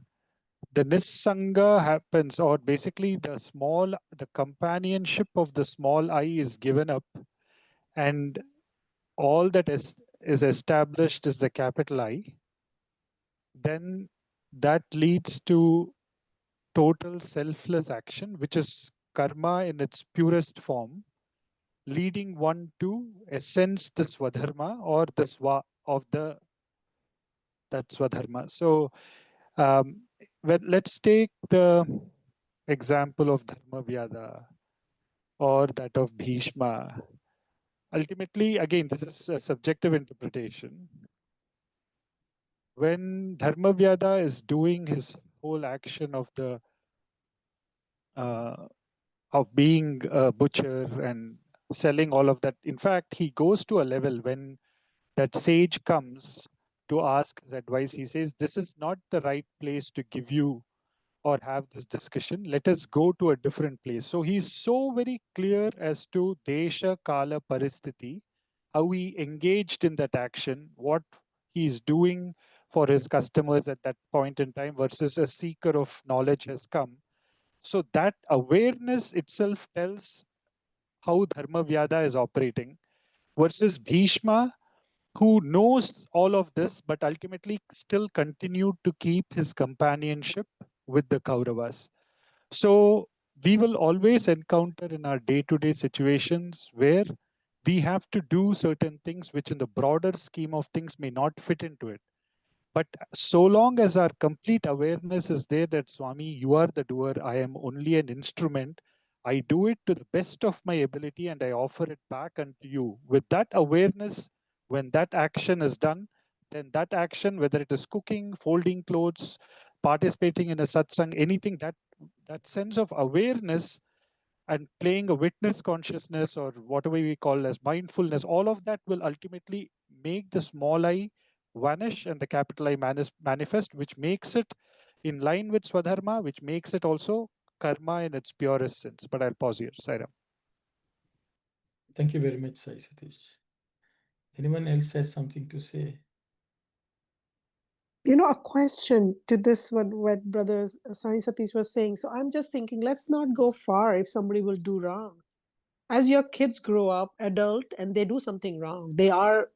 the nissanga happens, or basically the companionship of the small I is given up, and all that is established is the capital I, then that leads to total selfless action, which is karma in its purest form, leading one to essence the swadharma or the swa of that swadharma. So let's take the example of Dharma Vyada or that of Bhishma. Ultimately, again, this is a subjective interpretation. When Dharma Vyada is doing his whole action of being a butcher and selling all of that, in fact, he goes to a level when that sage comes to ask his advice. He says, "This is not the right place to give you or have this discussion. Let us go to a different place." So he's so very clear as to Desha, Kala, Paristiti, how he engaged in that action, what he's doing for his customers at that point in time versus a seeker of knowledge has come. So that awareness itself tells how Dharma Vyada is operating versus Bhishma, who knows all of this, but ultimately still continued to keep his companionship with the Kauravas. So we will always encounter in our day-to-day situations where we have to do certain things which in the broader scheme of things may not fit into it. But so long as our complete awareness is there that Swami, you are the doer, I am only an instrument, I do it to the best of my ability and I offer it back unto you. With that awareness, when that action is done, then that action, whether it is cooking, folding clothes, participating in a satsang, anything, that sense of awareness and playing a witness consciousness or whatever we call as mindfulness, all of that will ultimately make the small I vanish and the capital I manifest, which makes it in line with Swadharma, which makes it also karma in its purest sense. But I'll pause here. Sairam. Thank you very much, Sai Satish. Anyone else has something to say? A question to this what Brother Sai Satish was saying. So I'm just thinking, let's not go far if somebody will do wrong. As your kids grow up, adult, and they do something wrong, they're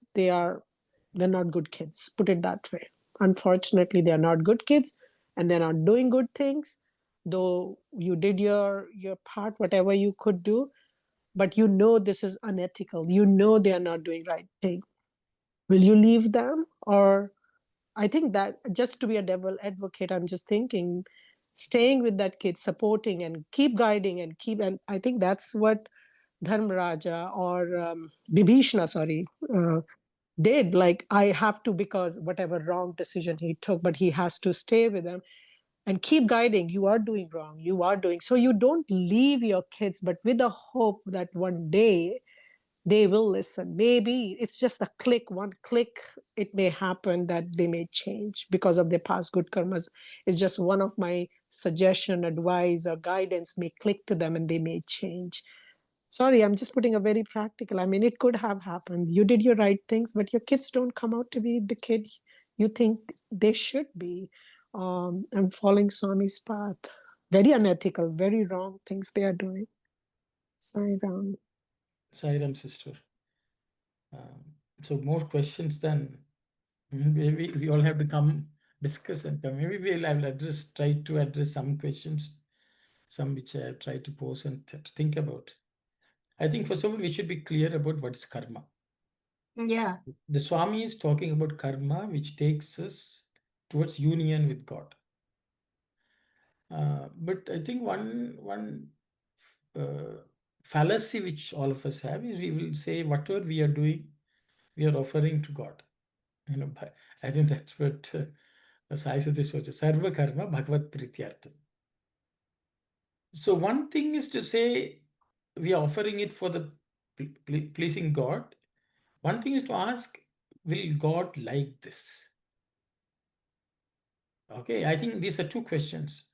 not good kids. Put it that way. Unfortunately, they are not good kids, and they're not doing good things. Though you did your part, whatever you could do, but this is unethical. They are not doing right thing. Will you leave them? Or I think that just to be a devil advocate, I'm just thinking, staying with that kid, supporting and keep guiding and I think that's what Dharmaraja or Bibhishna, did. Like, I have to, because whatever wrong decision he took, but he has to stay with them and keep guiding. You are doing wrong. You are doing. So you don't leave your kids, but with the hope that one day they will listen. Maybe it's just a click, one click, it may happen that they may change because of their past good karmas. It's just one of my suggestion, advice, or guidance may click to them and they may change. Sorry, I'm just putting a very practical. I mean, it could have happened. You did your right things, but your kids don't come out to be the kid you think they should be. And following Swami's path. Very unethical, very wrong things they are doing. Sairam. Sairam, sister. So more questions than maybe we all have to come discuss and come. Maybe I'll try to address some questions, some which I have tried to pose and think about. I think first of all, we should be clear about what is karma. Yeah. The Swami is talking about karma, which takes us towards union with God. But I think one fallacy which all of us have is we will say whatever we are doing, we are offering to God. I think that's what Sai Sathya says, Sarva Karma Bhagavat Prityartham. So one thing is to say we are offering it for the pleasing God. One thing is to ask, will God like this? Okay, I think these are two questions.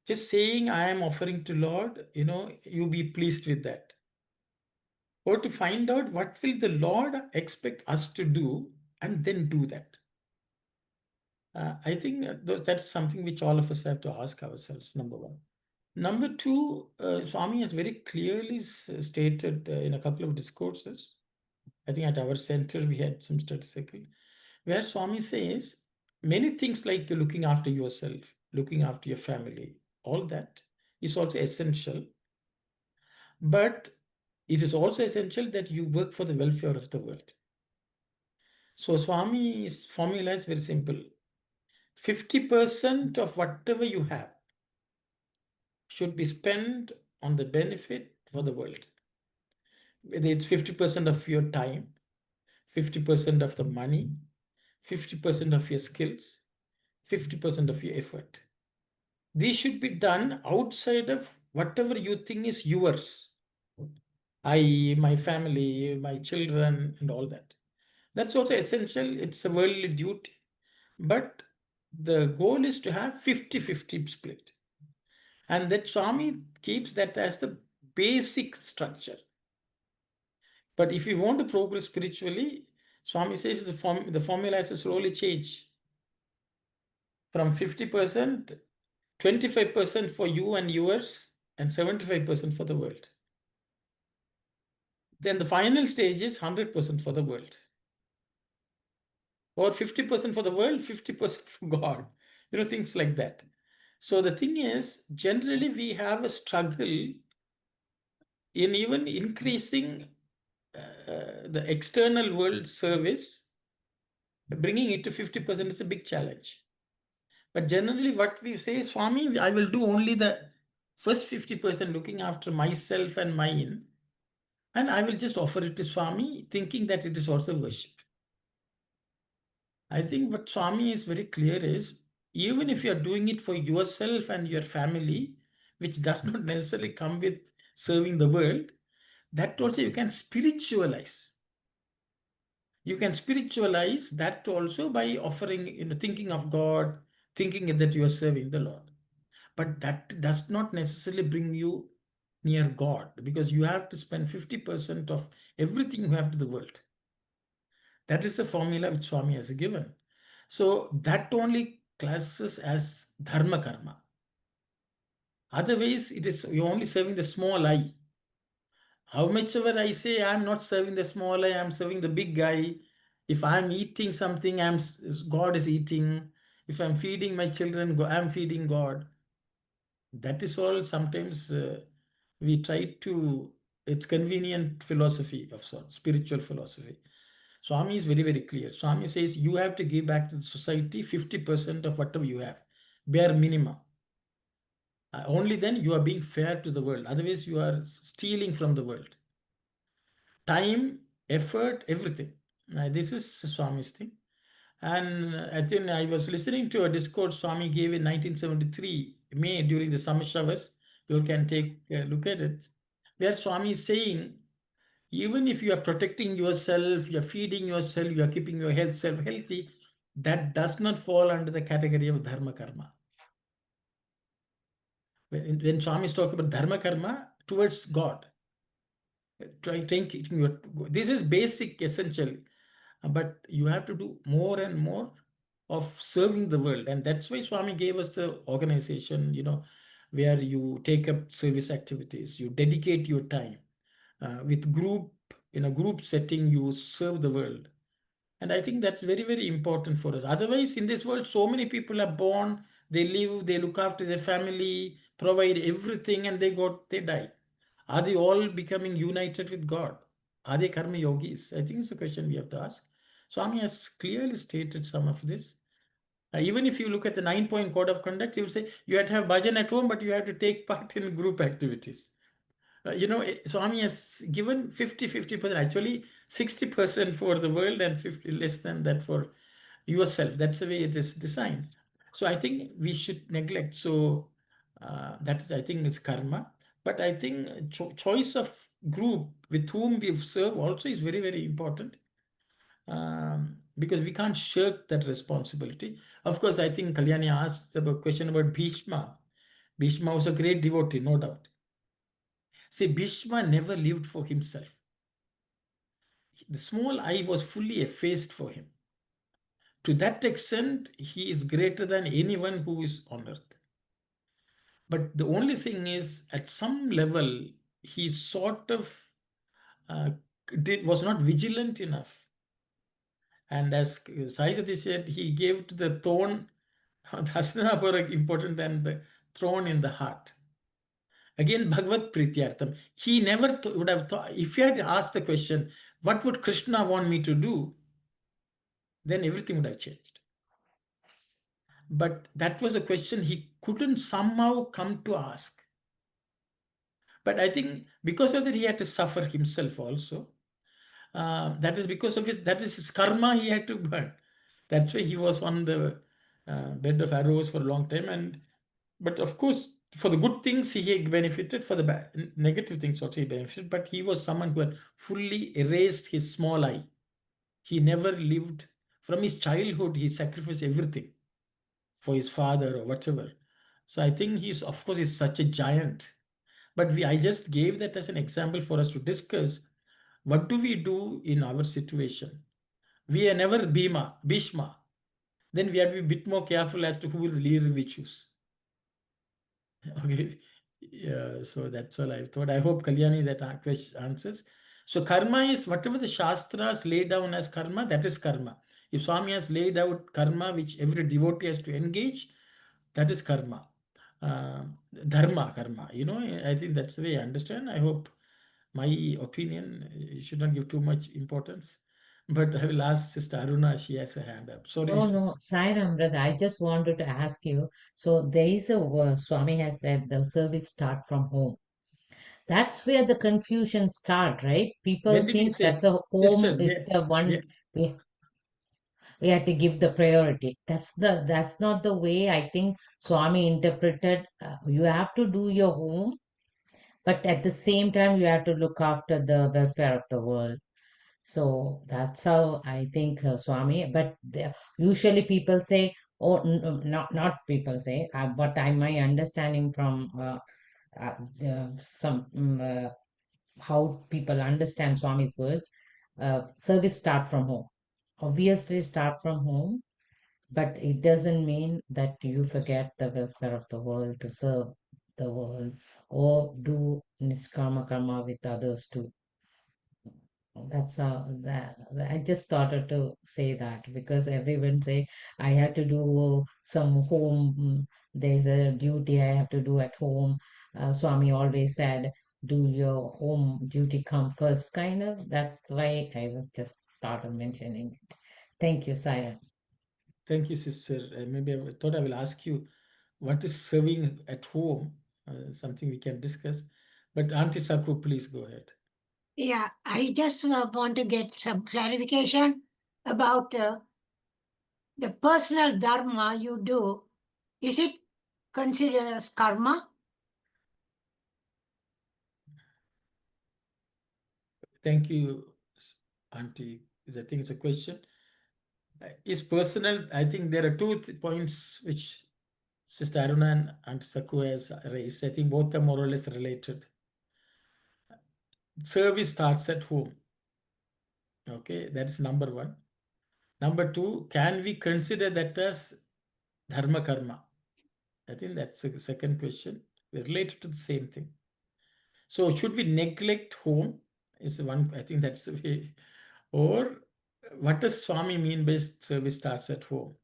Just saying I am offering to Lord, you be pleased with that. Or to find out what will the Lord expect us to do and then do that. I think that's something which all of us have to ask ourselves, number one. Number two, Swami has very clearly stated in a couple of discourses. I think at our center we had some study cycle where Swami says many things like looking after yourself, looking after your family, all that is also essential. But it is also essential that you work for the welfare of the world. So Swami's formula is very simple. 50% of whatever you have should be spent on the benefit for the world. Whether it's 50% of your time, 50% of the money, 50% of your skills, 50% of your effort. These should be done outside of whatever you think is yours. I, my family, my children, and all that. That's also essential. It's a worldly duty. But the goal is to have 50-50 split. And that Swami keeps that as the basic structure. But if you want to progress spiritually, Swami says the formula has to slowly change. From 50%, 25% for you and yours, and 75% for the world. Then the final stage is 100% for the world. Or 50% for the world, 50% for God. Things like that. So the thing is, generally we have a struggle in even increasing the external world service. Bringing it to 50% is a big challenge. But generally what we say is, Swami, I will do only the first 50% looking after myself and mine. And I will just offer it to Swami, thinking that it is also worship. I think what Swami is very clear is, even if you are doing it for yourself and your family, which does not necessarily come with serving the world, that also you can spiritualize. You can spiritualize that also by offering, thinking of God, thinking that you are serving the Lord. But that does not necessarily bring you near God, because you have to spend 50% of everything you have to the world. That is the formula which Swami has given. So that only classes as dharma karma. Otherwise, you're only serving the small I. How much ever I say I'm not serving the small I, I'm serving the big guy. If I'm eating something, God is eating. If I'm feeding my children, I'm feeding God. That is all. Sometimes we try to, it's convenient philosophy of sorts, spiritual philosophy. Swami is very, very clear. Swami says you have to give back to the society 50% of whatever you have, bare minimum. Only then you are being fair to the world. Otherwise, you are stealing from the world. Time, effort, everything. This is Swami's thing. And I think I was listening to a discourse Swami gave in 1973, May, during the summer showers. You can take a look at it. Where Swami is saying, even if you are protecting yourself, you are feeding yourself, you are keeping your self healthy, that does not fall under the category of dharma karma. When Swami is talking about dharma karma, towards God, this is basic, essential, but you have to do more and more of serving the world. And that's why Swami gave us the organization, where you take up service activities, you dedicate your time with group, in a group setting, you serve the world. And I think that's very, very important for us. Otherwise, in this world, so many people are born, they live, they look after their family, provide everything, and they die. Are they all becoming united with God? Are they karma yogis? I think it's a question we have to ask. Swami has clearly stated some of this. Even if you look at the 9-point code of conduct, you would say you have to have bhajan at home, but you have to take part in group activities. Swami has given 50%, actually 60% for the world and 50 less than that for yourself. That's the way it is designed. So I think we should neglect. So that is, I think, it's karma. But I think choice of group with whom we serve also is very, very important. Because we can't shirk that responsibility. Of course, I think Kalyani asked a question about Bhishma. Bhishma was a great devotee, no doubt. See, Bhishma never lived for himself. The small I was fully effaced for him. To that extent, he is greater than anyone who is on earth. But the only thing is, at some level, he sort of was not vigilant enough. And as Sai Sati said, he gave to the thorn, Hasna more important than the throne in the heart. Again, Bhagavad Prityartham. He never would have thought, if he had asked the question, what would Krishna want me to do? Then everything would have changed. But that was a question he couldn't somehow come to ask. But I think because of that, he had to suffer himself also. That is because of that is his karma he had to burn. That's why he was on the bed of arrows for a long time. But of course, for the good things he benefited, for the negative things also he benefited. But he was someone who had fully erased his small I. He never lived. From his childhood, he sacrificed everything for his father or whatever. So I think of course, he's such a giant. But I just gave that as an example for us to discuss. What do we do in our situation? We are never Bhishma. Then we have to be a bit more careful as to who is the leader we choose. Okay. Yeah, so that's all I thought. I hope, Kalyani, that question answers. So karma is whatever the Shastras lay down as karma, that is karma. If Swami has laid out karma, which every devotee has to engage, that is karma. Dharma, karma. I think that's the way I understand. I hope my opinion, you should not give too much importance. But I will ask Sister Aruna, she has a hand up. Sorry. No, Sairam, brother. I just wanted to ask you. So there is a Swami has said the service start from home. That's where the confusion start, right? People When did he think say? that the Sister, home is the one we have to give the priority. That's not the way I think Swami interpreted. You have to do your home, but at the same time you have to look after the welfare of the world. So that's how I think Swami. But usually people say, oh, not people say, but my understanding from how people understand Swami's words, service start from home. Obviously, start from home, but it doesn't mean that you forget the welfare of the world to serve the world or do niskama karma with others too. That's how that I just started to say that because everyone say I have to do some home. There's a duty I have to do at home. Swami always said, "Do your home duty come first," kind of. That's why I was just started mentioning it. Thank you, Siren. Thank you, sister. Maybe I thought I will ask you, what is serving at home? Something we can discuss. But Auntie Saku, please go ahead. Yeah, I just want to get some clarification about the personal dharma you do. Is it considered as karma? Thank you, Auntie. I think it's a question. Is personal, I think there are two points which Sister Aruna and Auntie Saku has raised. I think both are more or less related. Service starts at home. Okay, that's number one. Number two, can we consider that as dharma karma? I think that's the second question. Related to the same thing. So should we neglect home? Is one, I think that's the way. Or what does Swami mean by service starts at home?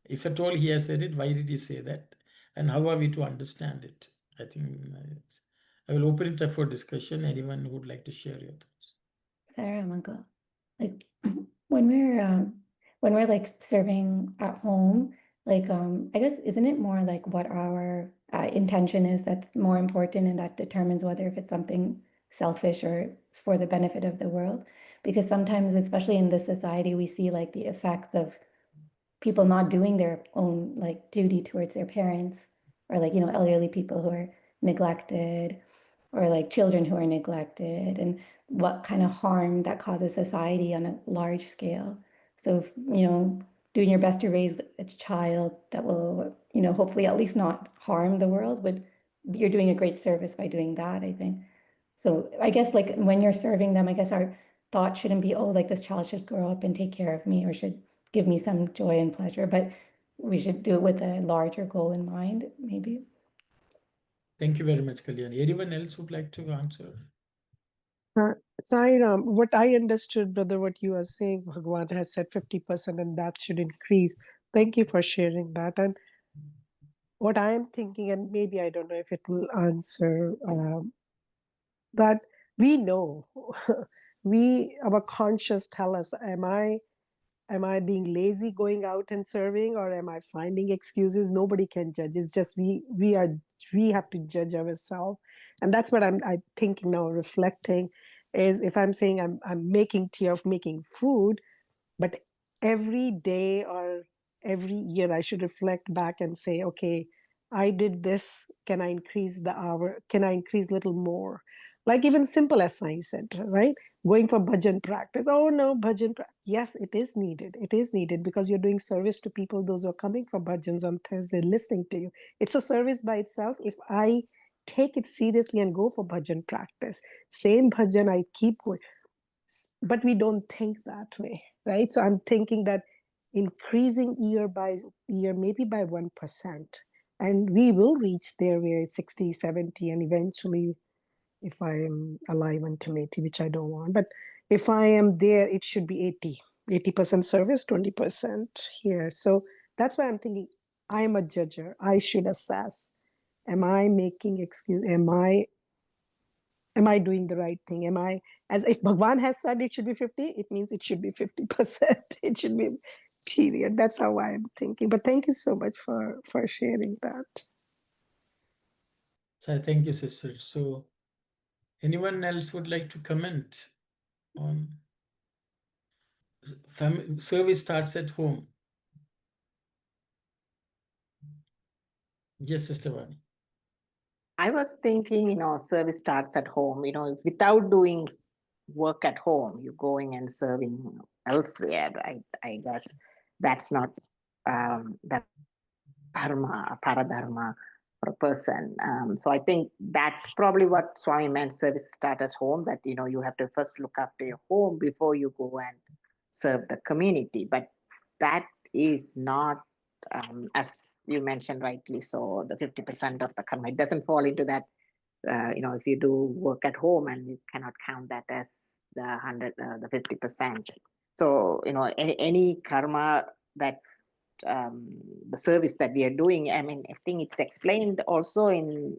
If at all he has said it, why did he say that? And how are we to understand it? I think I will open it up for discussion. Anyone who would like to share your thoughts? Sarah, I'm gonna go. Like when we're like serving at home, Like, I guess, isn't it more like what our intention is that's more important, and that determines whether if it's something selfish or for the benefit of the world? Because sometimes, especially in this society, we see like the effects of people not doing their own like duty towards their parents, or like, elderly people who are neglected, or like children who are neglected, and what kind of harm that causes society on a large scale. So if, doing your best to raise a child that will, hopefully at least not harm the world, but you're doing a great service by doing that, I think. So I guess like when you're serving them, I guess our thought shouldn't be, oh, like this child should grow up and take care of me or should give me some joy and pleasure, but we should do it with a larger goal in mind, maybe. Thank you very much, Kalyani. Anyone else would like to answer? Sai Ram, what I understood, brother, what you are saying, Bhagawan has said 50% and that should increase. Thank you for sharing that. And what I am thinking, and maybe I don't know if it will answer, that we know, our conscious tell us, am I being lazy going out and serving, or am I finding excuses? Nobody can judge. It's just we have to judge ourselves. And that's what I'm thinking now, reflecting, is if I'm saying I'm making tea of making food, but every day or every year I should reflect back and say, okay, I did this. Can I increase the hour? Can I increase a little more? Like even simple as Sai Center, right? Going for bhajan practice. Oh no, bhajan practice. Yes, it is needed. It is needed because you're doing service to people, those who are coming for bhajans on Thursday, listening to you. It's a service by itself. If I take it seriously and go for bhajan practice, same bhajan, I keep going. But we don't think that way, right? So I'm thinking that increasing year by year, maybe by 1%, and we will reach there where it's 60, 70, and eventually, if I am alive until 80, which I don't want, but if I am there, it should be 80% service, 20% here. So that's why I'm thinking I am a judger. I should assess. Am I making excuse? Am I doing the right thing? Am I, as if Bhagwan has said it should be 50, it means it should be 50%. It should be period. That's how I'm thinking. But thank you so much for sharing that. So thank you, sister. So anyone else would like to comment on service starts at home? Yes, Sister Vani. I was thinking, service starts at home, without doing work at home, you're going and serving elsewhere. I guess that's not that dharma, paradharma for a person. So I think that's probably what Swami meant, service start at home, that, you have to first look after your home before you go and serve the community. But that is not, as you mentioned rightly, so the 50% of the karma, it doesn't fall into that. If you do work at home, and you cannot count that as the 50%. So, any karma that the service that we are doing, I think it's explained also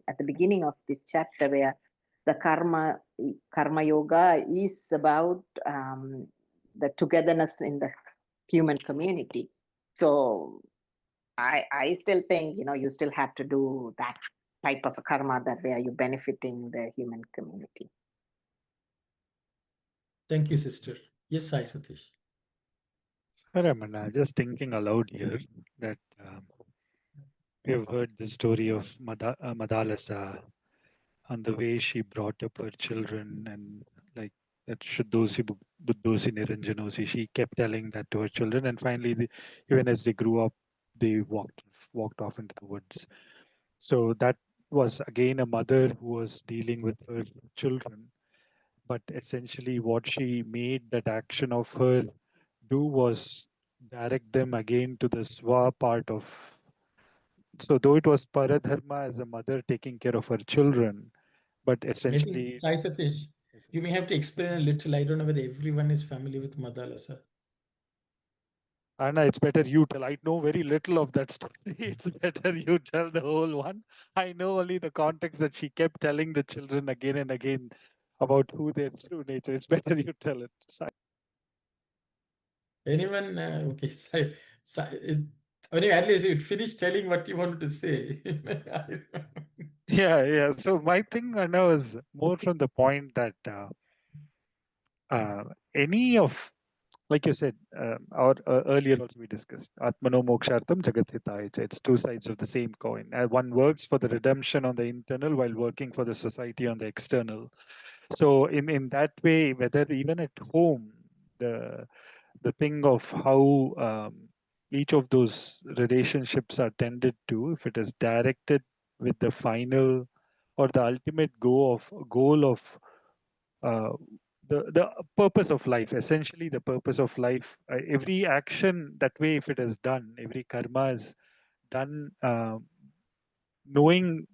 at the beginning of this chapter, where the karma yoga is about the togetherness in the human community. So I still think, you still have to do that type of a karma, that where you're benefiting the human community. Thank you, sister. Yes, Sai Satish. Sir, I'm just thinking aloud here that we have heard the story of Madalasa and the way she brought up her children, and like that Shuddhosi Buddhosi Niranjanosi, she kept telling that to her children, and finally, even as they grew up, they walked off into the woods. So that was again a mother who was dealing with her children, but essentially what she made that action of her do was direct them again to the swa part of. So though it was paradharma as a mother taking care of her children, but I think, essentially, Sai Satish, you may have to explain a little. I don't know whether everyone is familiar with Madalasa. Anna, it's better you tell. I know very little of that story. It's better you tell the whole one. I know only the context that she kept telling the children again and again about who their true nature. It's better you tell it. Anyone? Okay, Anyway, at least you finished telling what you wanted to say. Yeah. So my thing, Anna, was more from the point that any of, like you said, or earlier also we discussed, Atmano Mokshartam Jagat Hitaya. It's two sides of the same coin. One works for the redemption on the internal while working for the society on the external. So in that way, whether even at home, the thing of how each of those relationships are tended to, if it is directed with the final or the ultimate goal of uh, the purpose of life, essentially the purpose of life, every action that way, if it is done, every karma is done knowing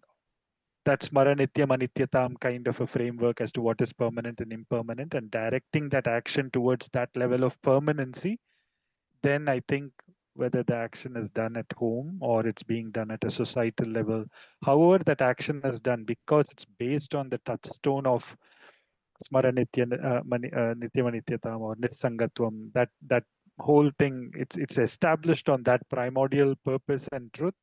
that smaranityam anityatam kind of a framework as to what is permanent and impermanent, and directing that action towards that level of permanency, then I think whether the action is done at home or it's being done at a societal level, however that action is done, because it's based on the touchstone of smaranitya nityamanityatam or nissangatvam, that whole thing, it's established on that primordial purpose and truth,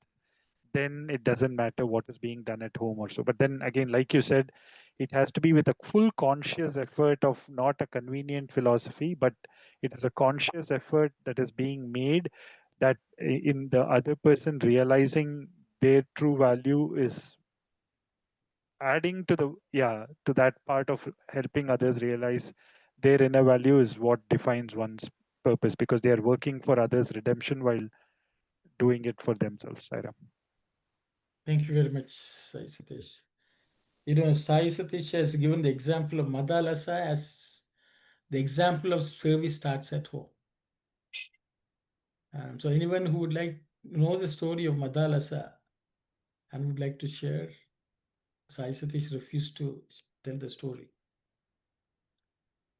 then it doesn't matter what is being done at home also. But then again, like you said, it has to be with a full conscious effort of not a convenient philosophy, but it is a conscious effort that is being made, that in the other person realizing their true value is adding to to that part of helping others realize their inner value is what defines one's purpose, because they are working for others' redemption while doing it for themselves. Saira. Thank you very much, Sai Satish. Sai Satish has given the example of Madalasa as the example of service starts at home. So anyone who would like to know the story of Madalasa and would like to share, Sai Satish refused to tell the story.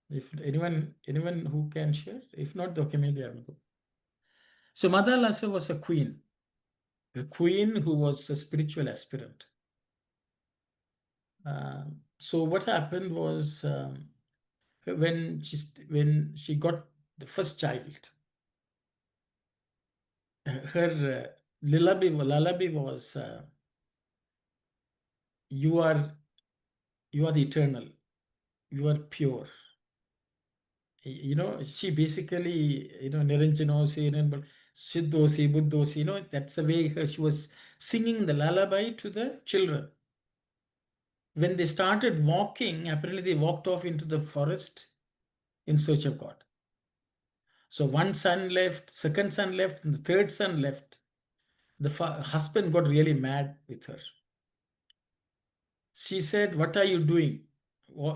If anyone who can share, if not, okay, maybe I will go. So Madalasa was a queen who was a spiritual aspirant. So what happened was when she got the first child, her lullaby was you are the eternal, you are pure. She basically, Niranjanosi, Siddhosi, Buddhosi, that's the way she was singing the lullaby to the children. When they started walking, apparently they walked off into the forest in search of God. So one son left, second son left, and the third son left. The husband got really mad with her. She said, "What are you doing?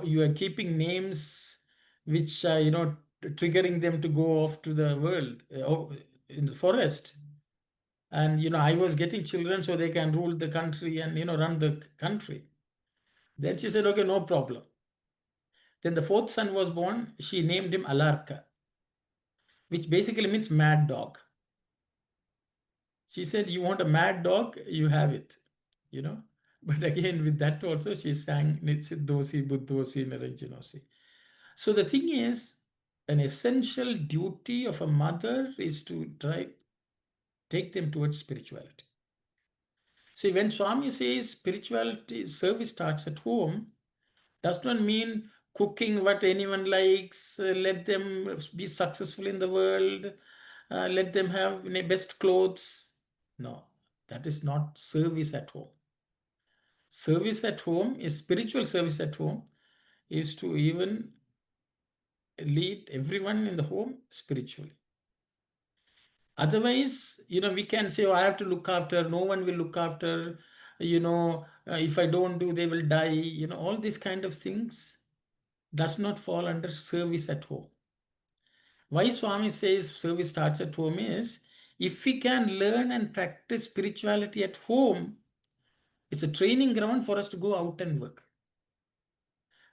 You are keeping names which are, triggering them to go off to the world, in the forest. And, I was getting children so they can rule the country and, run the country." Then she said, "Okay, no problem." Then the fourth son was born. She named him Alarka, which basically means mad dog. She said, "You want a mad dog? You have it." But again, with that also, she sang Siddhosi, Buddhosi, Niranjanosi. So the thing is, an essential duty of a mother is to take them towards spirituality. See, when Swami says spirituality service starts at home, does not mean cooking what anyone likes, let them be successful in the world, let them have best clothes. No, that is not service at home. Service at home is spiritual service at home, is to even lead everyone in the home spiritually. Otherwise, we can say, "Oh, I have to look after, no one will look after, if I don't do, they will die." All these kind of things does not fall under service at home. Why Swami says service starts at home is, if we can learn and practice spirituality at home, it's a training ground for us to go out and work.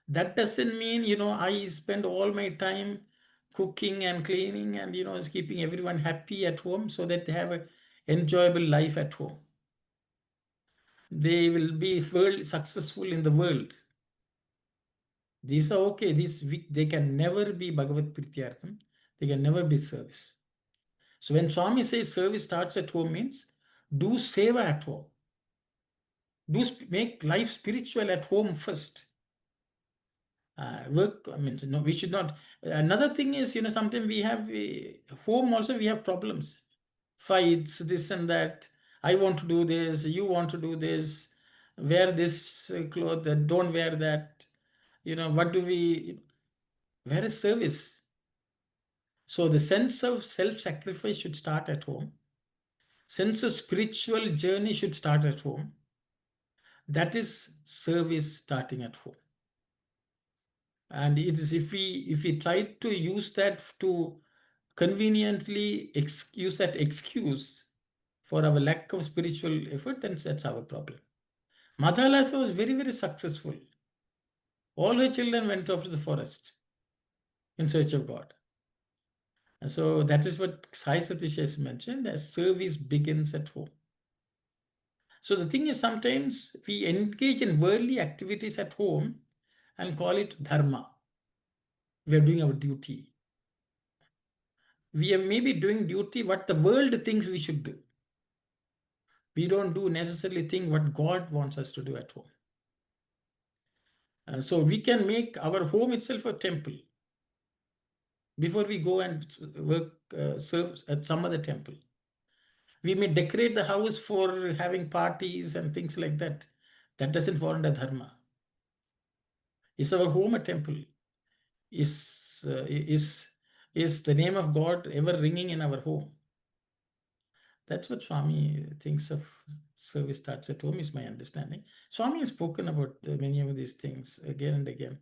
That doesn't mean, I spend all my time cooking and cleaning and, keeping everyone happy at home so that they have an enjoyable life at home. They will be successful in the world. These are okay. They can never be Bhagavad Prityartham. They can never be service. So when Swami says service starts at home means do seva at home. Make life spiritual at home first. Work, I mean, no, we should not. Another thing is, sometimes we have home also, we have problems, fights, this and that. I want to do this, you want to do this, wear this cloth, don't wear that. What do we, where is service? So the sense of self-sacrifice should start at home. Sense of spiritual journey should start at home. That is service starting at home. And it is if we try to use that to conveniently use that excuse for our lack of spiritual effort, then that's our problem. Mother Lhasa was very, very successful. All her children went off to the forest in search of God. And so that is what Sai Satya Sai mentioned, as service begins at home. So the thing is, sometimes we engage in worldly activities at home and call it dharma. We are doing our duty. We are maybe doing duty what the world thinks we should do. We don't do necessarily think what God wants us to do at home. So we can make our home itself a temple before we go and work, serve at some other temple. We may decorate the house for having parties and things like that. That doesn't fall under dharma. Is our home a temple? Is the name of God ever ringing in our home? That's what Swami thinks of service starts at home, is my understanding. Swami has spoken about many of these things again and again.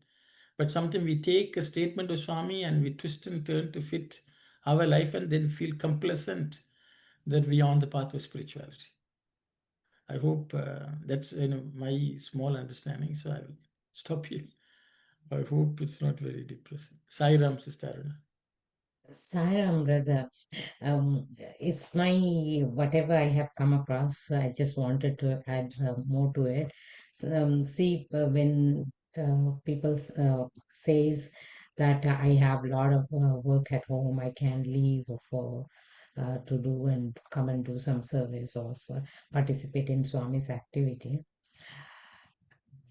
But sometimes we take a statement of Swami and we twist and turn to fit our life and then feel complacent that we are on the path of spirituality. I hope that's my small understanding. So I will stop here. I hope it's not very depressing. Sai Ram, Sister Aruna. Sairam, brother. It's my whatever I have come across. I just wanted to add more to it. See, when people says that I have a lot of work at home, I can leave for to do and come and do some service or participate in Swami's activity.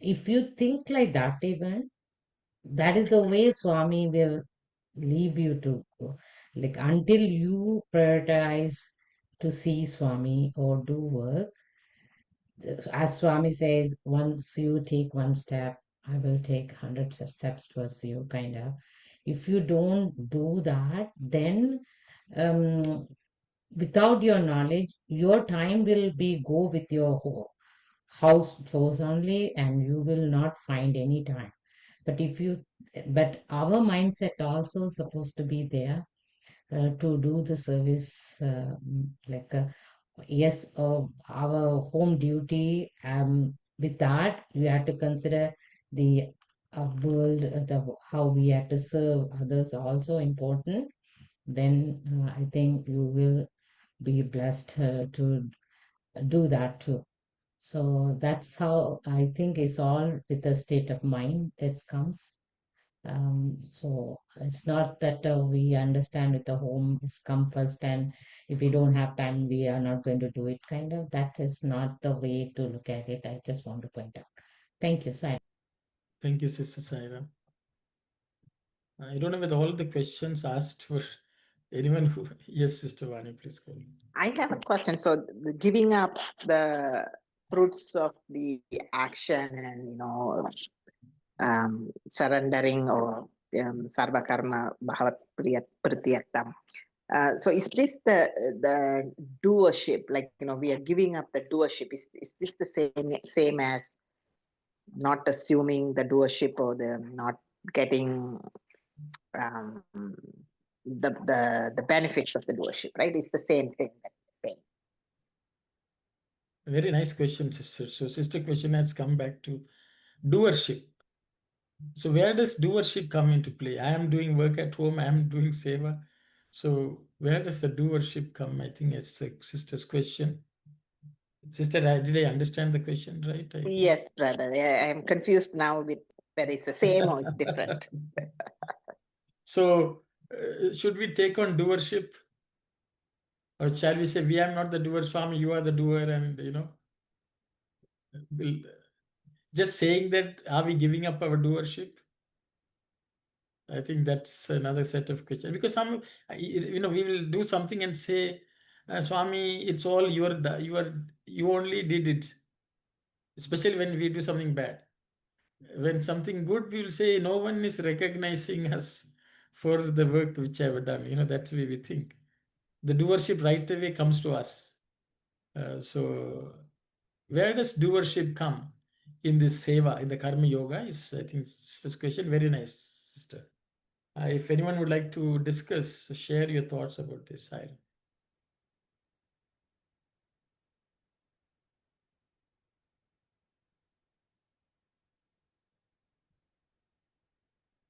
If you think like that, even that is the way Swami will leave you to go. Like until you prioritize to see Swami or do work, as Swami says, once you take one step, I will take 100 steps towards you, kind of. If you don't do that, then without your knowledge, your time will be go with your house chores only, and you will not find any time. But our mindset also supposed to be there to do the service, like yes, our home duty. With that, you have to consider the world, how we have to serve others also important. Then I think you will be blessed to do that too. So that's how I think it's all with the state of mind it comes. So it's not that we understand with the home is come first, and if we don't have time, we are not going to do it. Kind of that is not the way to look at it. I just want to point out. Thank you, Sai. Thank you, Sister Saira. I don't know whether all the questions asked for anyone who. Yes, Sister Vani, please go. I have a question. So giving up the fruits of the action and surrendering or sarva karma bhavat pratyaktam. So is this the doership? Like we are giving up the doership. Is this the same as not assuming the doership or the not getting the benefits of the doership? Right? It's the same thing that you're saying. Very nice question, sister. So, sister question has come back to doership. So, where does doership come into play? I am doing work at home, I am doing seva. So, where does the doership come? I think it's a sister's question. Sister, did I understand the question right? Yes, brother. I am confused now with whether it's the same or it's different. So, should we take on doership? Or shall we say, we are not the doer, Swami, you are the doer, and just saying that, are we giving up our doership? I think that's another set of questions, because we will do something and say, Swami, it's all you only did it. Especially when we do something bad. When something good, we will say, no one is recognizing us for the work which I have done. That's the way we think. The doership right away comes to us. So where does doership come in this seva, in the karma yoga? Is, I think, this question. Very nice, sister. If anyone would like to discuss, share your thoughts about this.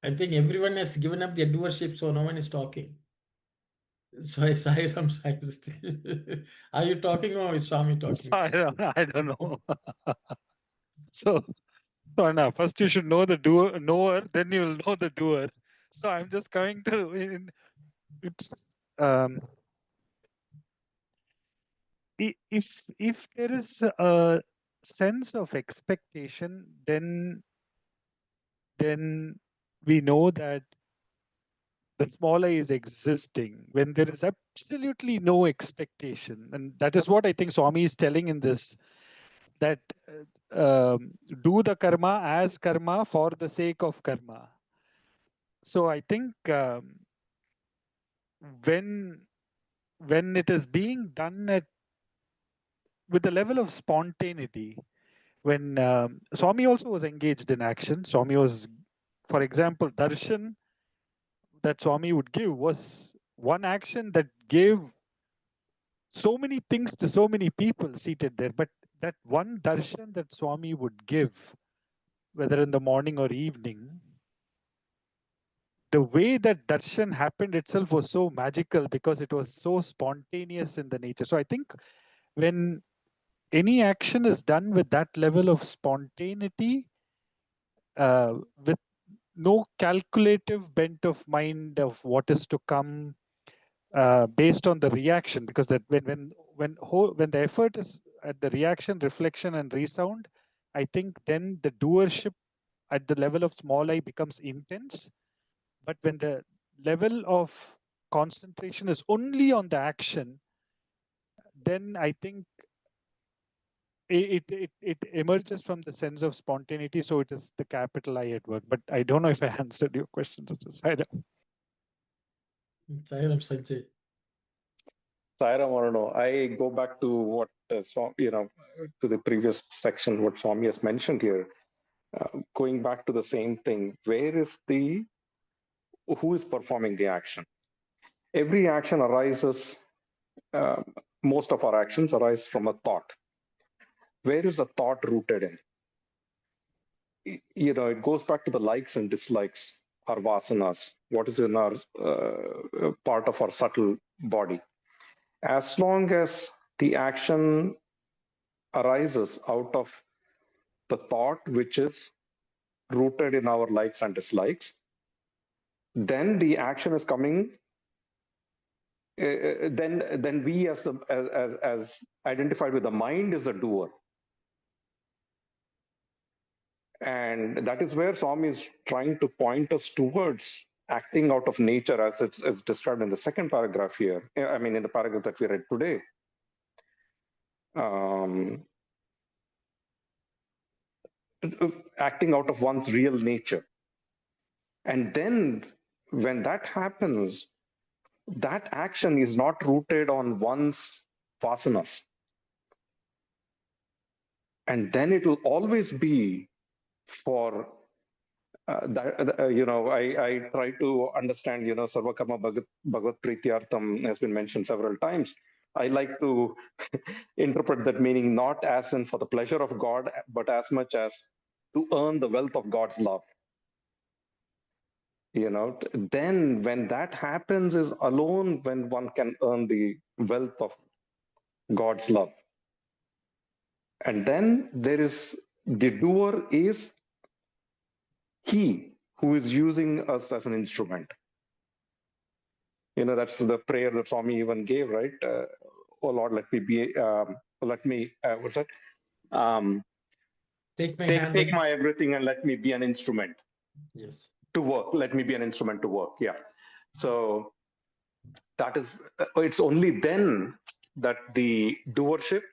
I think everyone has given up their doership, so no one is talking. Sai Ram, are you talking or is Swami talking? I don't know. So now, first you should know the knower, then you will know the doer. So I'm just coming to it's if there is a sense of expectation, then we know that the small I is existing when there is absolutely no expectation. And that is what I think Swami is telling in this, that do the karma as karma for the sake of karma. So I think when it is being done with the level of spontaneity, when Swami also was engaged in action, Swami was, for example, darshan that Swami would give was one action that gave so many things to so many people seated there. But that one darshan that Swami would give, whether in the morning or evening, the way that darshan happened itself was so magical because it was so spontaneous in the nature. So I think when any action is done with that level of spontaneity, with no calculative bent of mind of what is to come, based on the reaction, because that when the effort is at the reaction, reflection, and resound, I think then the doership at the level of small I becomes intense. But when the level of concentration is only on the action, then I think it emerges from the sense of spontaneity. So it is the capital I at work. But I don't know if I answered your question, Sister Sai Ram. Sai Ram, Sanjay. Saira, I want to know. I go back to what to the previous section, what Swami has mentioned here. Going back to the same thing, who is performing the action? Every action arises. Most of our actions arise from a thought. Where is the thought rooted in? It goes back to the likes and dislikes, our vasanas, what is in our part of our subtle body. As long as the action arises out of the thought which is rooted in our likes and dislikes, then the action is coming. Then we, as identified with the mind, is the doer, and that is where Swami is trying to point us towards acting out of nature, as it's described in the second paragraph here. I mean, in the paragraph that we read today. Acting out of one's real nature. And then when that happens, that action is not rooted on one's vasanas. And then it will always be for I try to understand, Sarvakarma Bhagavad Prityartham has been mentioned several times. I like to interpret that meaning not as in for the pleasure of God, but as much as to earn the wealth of God's love. Then when that happens is alone when one can earn the wealth of God's love. And then there is the doer is he who is using us as an instrument. That's the prayer that Swami even gave, right? Oh Lord, let me be, what's that? Take my Take hand. take my everything and let me be an instrument Yes. to work. Let me be an instrument to work. Yeah. So that is, it's only then that the doership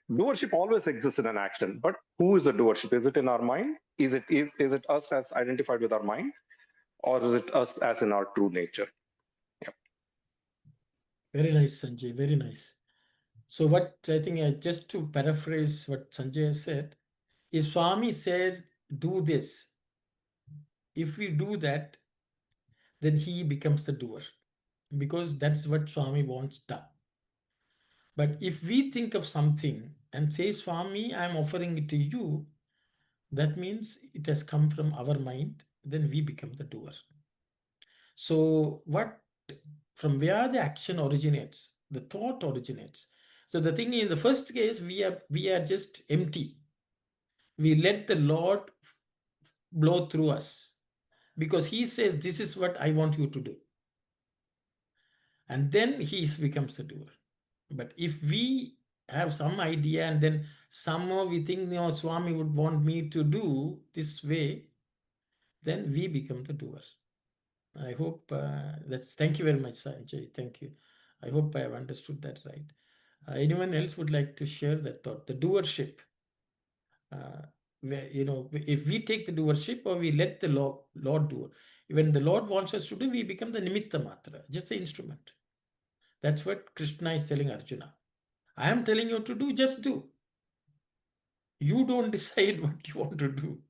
always exists in an action. But who is the doership? Is it in our mind? Is it us as identified with our mind, or is it us as in our true nature? Yeah. Very nice, Sanjay. Very nice. So what I think, just to paraphrase what Sanjay said, is Swami said, do this. If we do that, then he becomes the doer, because that's what Swami wants done. But if we think of something and say, Swami, I'm offering it to you, that means it has come from our mind, then we become the doer. So from where the action originates, the thought originates. So the thing in the first case, we are just empty. We let the Lord blow through us, because he says, this is what I want you to do. And then he becomes the doer. But if we have some idea and then somehow we think, Swami would want me to do this way, then we become the doer. I hope thank you very much, Sanjay. Thank you. I hope I have understood that right. Anyone else would like to share that thought? The doership. Where, if we take the doership or we let the Lord do it. When the Lord wants us to do, we become the nimitta matra, just the instrument. That's what Krishna is telling Arjuna. I am telling you to do, just do. You don't decide what you want to do.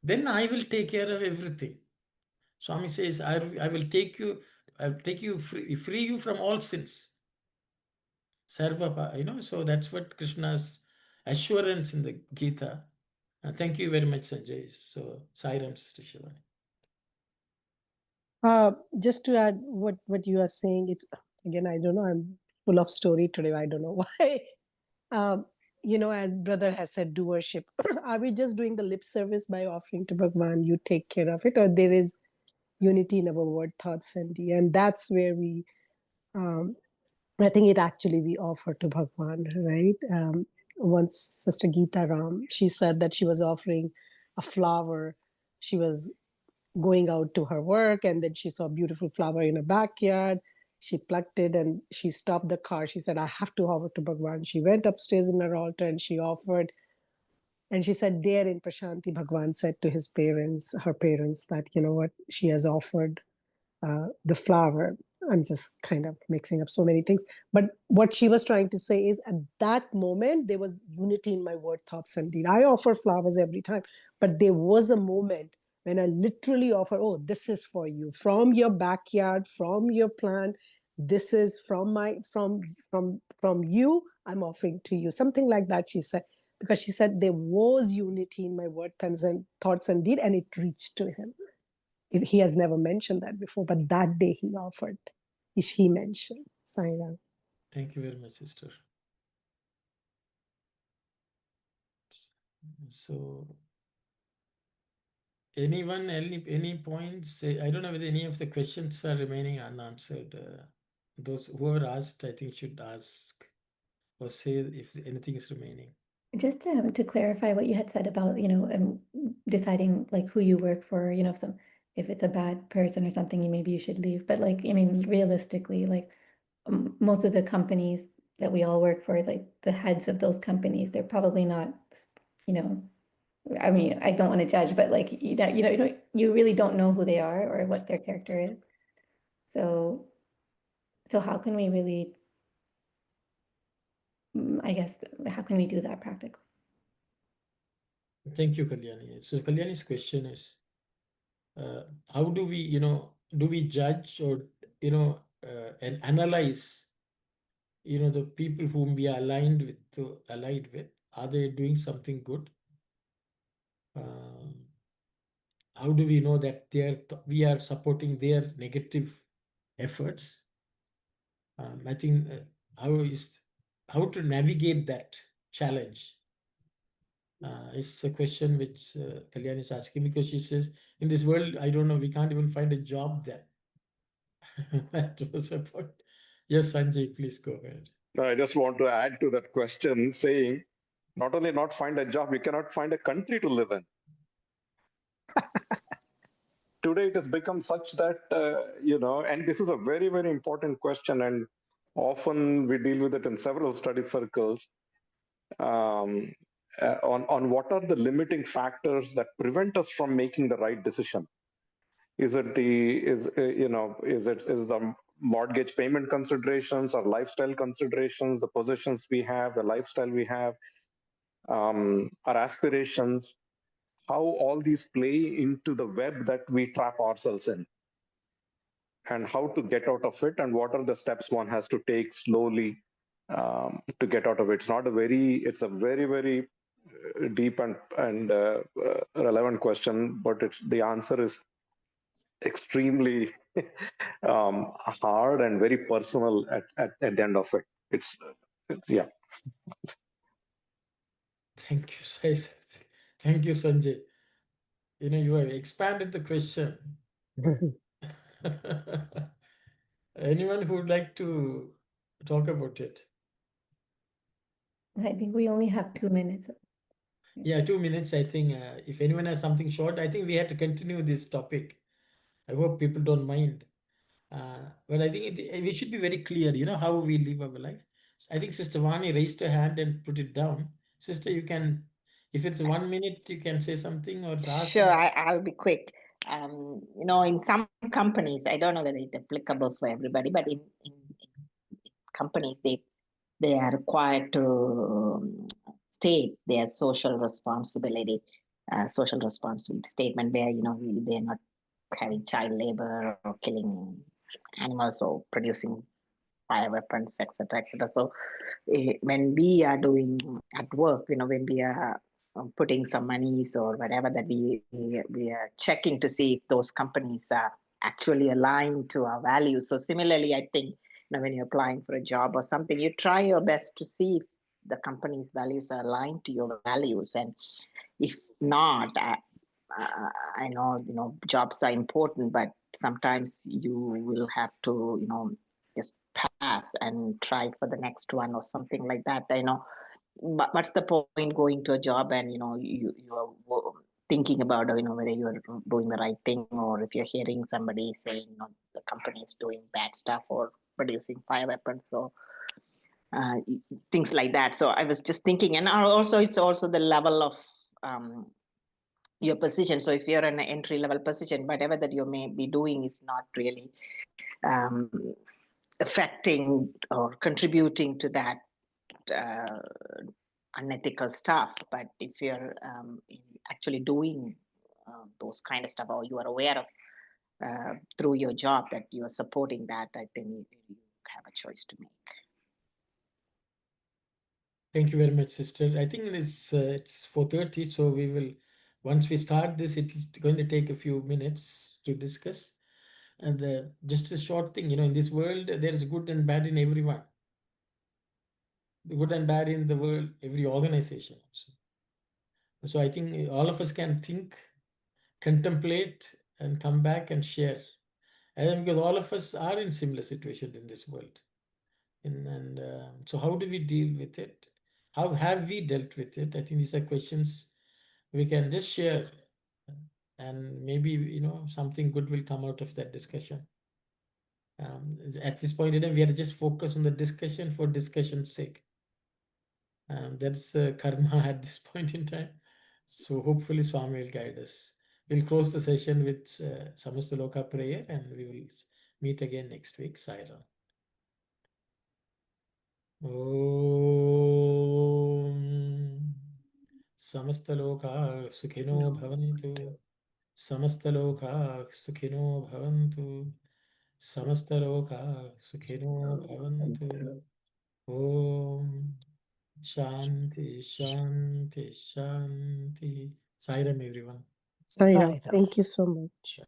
Then I will take care of everything. Swami says, I will take you, free you from all sins. Sarva, so that's what Krishna's assurance in the Gita. Thank you very much, Sanjay. So, Sai Ram, Sister Shivani. Just to add what you are saying, it again, I don't know, I'm full of story today. I don't know why. As brother has said, doership. Are we just doing the lip service by offering to Bhagawan, you take care of it, or there is unity in our word, thoughts, and deed? And that's where we, I think it actually we offer to Bhagawan, right? Once Sister Geeta Ram, she said that she was offering a flower. She was going out to her work, and then she saw a beautiful flower in a backyard. She plucked it and she stopped the car. She said, I have to offer to Bhagwan. She went upstairs in her altar and she offered. And she said, there in Prashanti, Bhagwan said to her parents, that, what, she has offered the flower. I'm just kind of mixing up so many things. But what she was trying to say is, at that moment, there was unity in my word, thoughts, and deed. I offer flowers every time, but there was a moment when I literally offer, oh, this is for you, from your backyard, from your plant. This is from you. I'm offering to you. Something like that, she said, because she said there was unity in my word, thoughts, and deed, and it reached to him. He has never mentioned that before, but that day he offered. He mentioned. Saira. Thank you very much, sister. So, anyone, any points? I don't know whether any of the questions are remaining unanswered. Those whoever asked, I think, should ask or say if anything is remaining. Just to clarify what you had said about, deciding like who you work for, if it's a bad person or something, maybe you should leave. But like, realistically, like most of the companies that we all work for, like the heads of those companies, they're probably not, I don't want to judge, but like, you really don't know who they are or what their character is. So how can we really, I guess, how can we do that practically? Thank you, Kalyani. So Kalyani's question is, how do we, do we judge or, and analyze, the people whom we are allied with, are they doing something good? How do we know that we are supporting their negative efforts? I think how to navigate that challenge is a question which Kalyani is asking, because she says, in this world, I don't know, we can't even find a job there. That was a point. Yes, Sanjay, please go ahead. I just want to add to that question, saying not only not find a job, we cannot find a country to live in. Today, it has become such that, and this is a very, very important question, and often we deal with it in several study circles. On what are the limiting factors that prevent us from making the right decision? Is it the mortgage payment considerations or lifestyle considerations, the positions we have, the lifestyle we have, our aspirations, how all these play into the web that we trap ourselves in, and how to get out of it, and what are the steps one has to take slowly to get out of it. It's a very, very deep and relevant question, but the answer is extremely hard and very personal at the end of it. Yeah. Thank you, Sai. Thank you, Sanjay. You have expanded the question. Anyone who would like to talk about it? I think we only have 2 minutes. Yeah, 2 minutes. I think if anyone has something short, I think we have to continue this topic. I hope people don't mind. But I think we should be very clear, how we live our life. So I think Sister Vani raised her hand and put it down. Sister, you can, if it's 1 minute, you can say something or ask. Sure, I'll be quick. In some companies, I don't know whether it's applicable for everybody, but in companies, they are required to state their social responsibility statement where they're not having child labor or killing animals or producing fire weapons, etc., etc. So when we are doing at work, when we are putting some monies or whatever, that we are checking to see if those companies are actually aligned to our values. So similarly, I think when you're applying for a job or something, you try your best to see if the company's values are aligned to your values, and if not, I know jobs are important, but sometimes you will have to just pass and try for the next one or something like that. But what's the point going to a job and you are thinking about whether you're doing the right thing, or if you're hearing somebody saying the company is doing bad stuff or producing fire weapons or things like that. So I was just thinking, and also it's also the level of your position. So if you're in an entry level position, whatever that you may be doing is not really affecting or contributing to that unethical stuff. But if you're actually doing those kind of stuff, or you are aware of through your job that you are supporting that, I think you have a choice to make. Thank you very much, sister. I think it's 4:30, so we will, once we start this, it's going to take a few minutes to discuss. And just a short thing, in this world, there is good and bad in everyone. Good and bad in the world, every organization also. So I think all of us can think, contemplate, and come back and share. And because all of us are in similar situations in this world. So how do we deal with it? How have we dealt with it? I think these are questions we can just share, and maybe something good will come out of that discussion. At this point in time, we are just focused on the discussion for discussion's sake. That's karma at this point in time. So hopefully Swami will guide us. We'll close the session with Samastaloka prayer, and we will meet again next week. Sai-Ram. Om Samastaloka Sukhino Bhavantu. Samastaloka Sukhino Bhavantu. Samastaloka Sukhino Bhavantu. Om Shanti, Shanti, Shanti. Sai-Ram, everyone. Sai Ram. Thank you so much.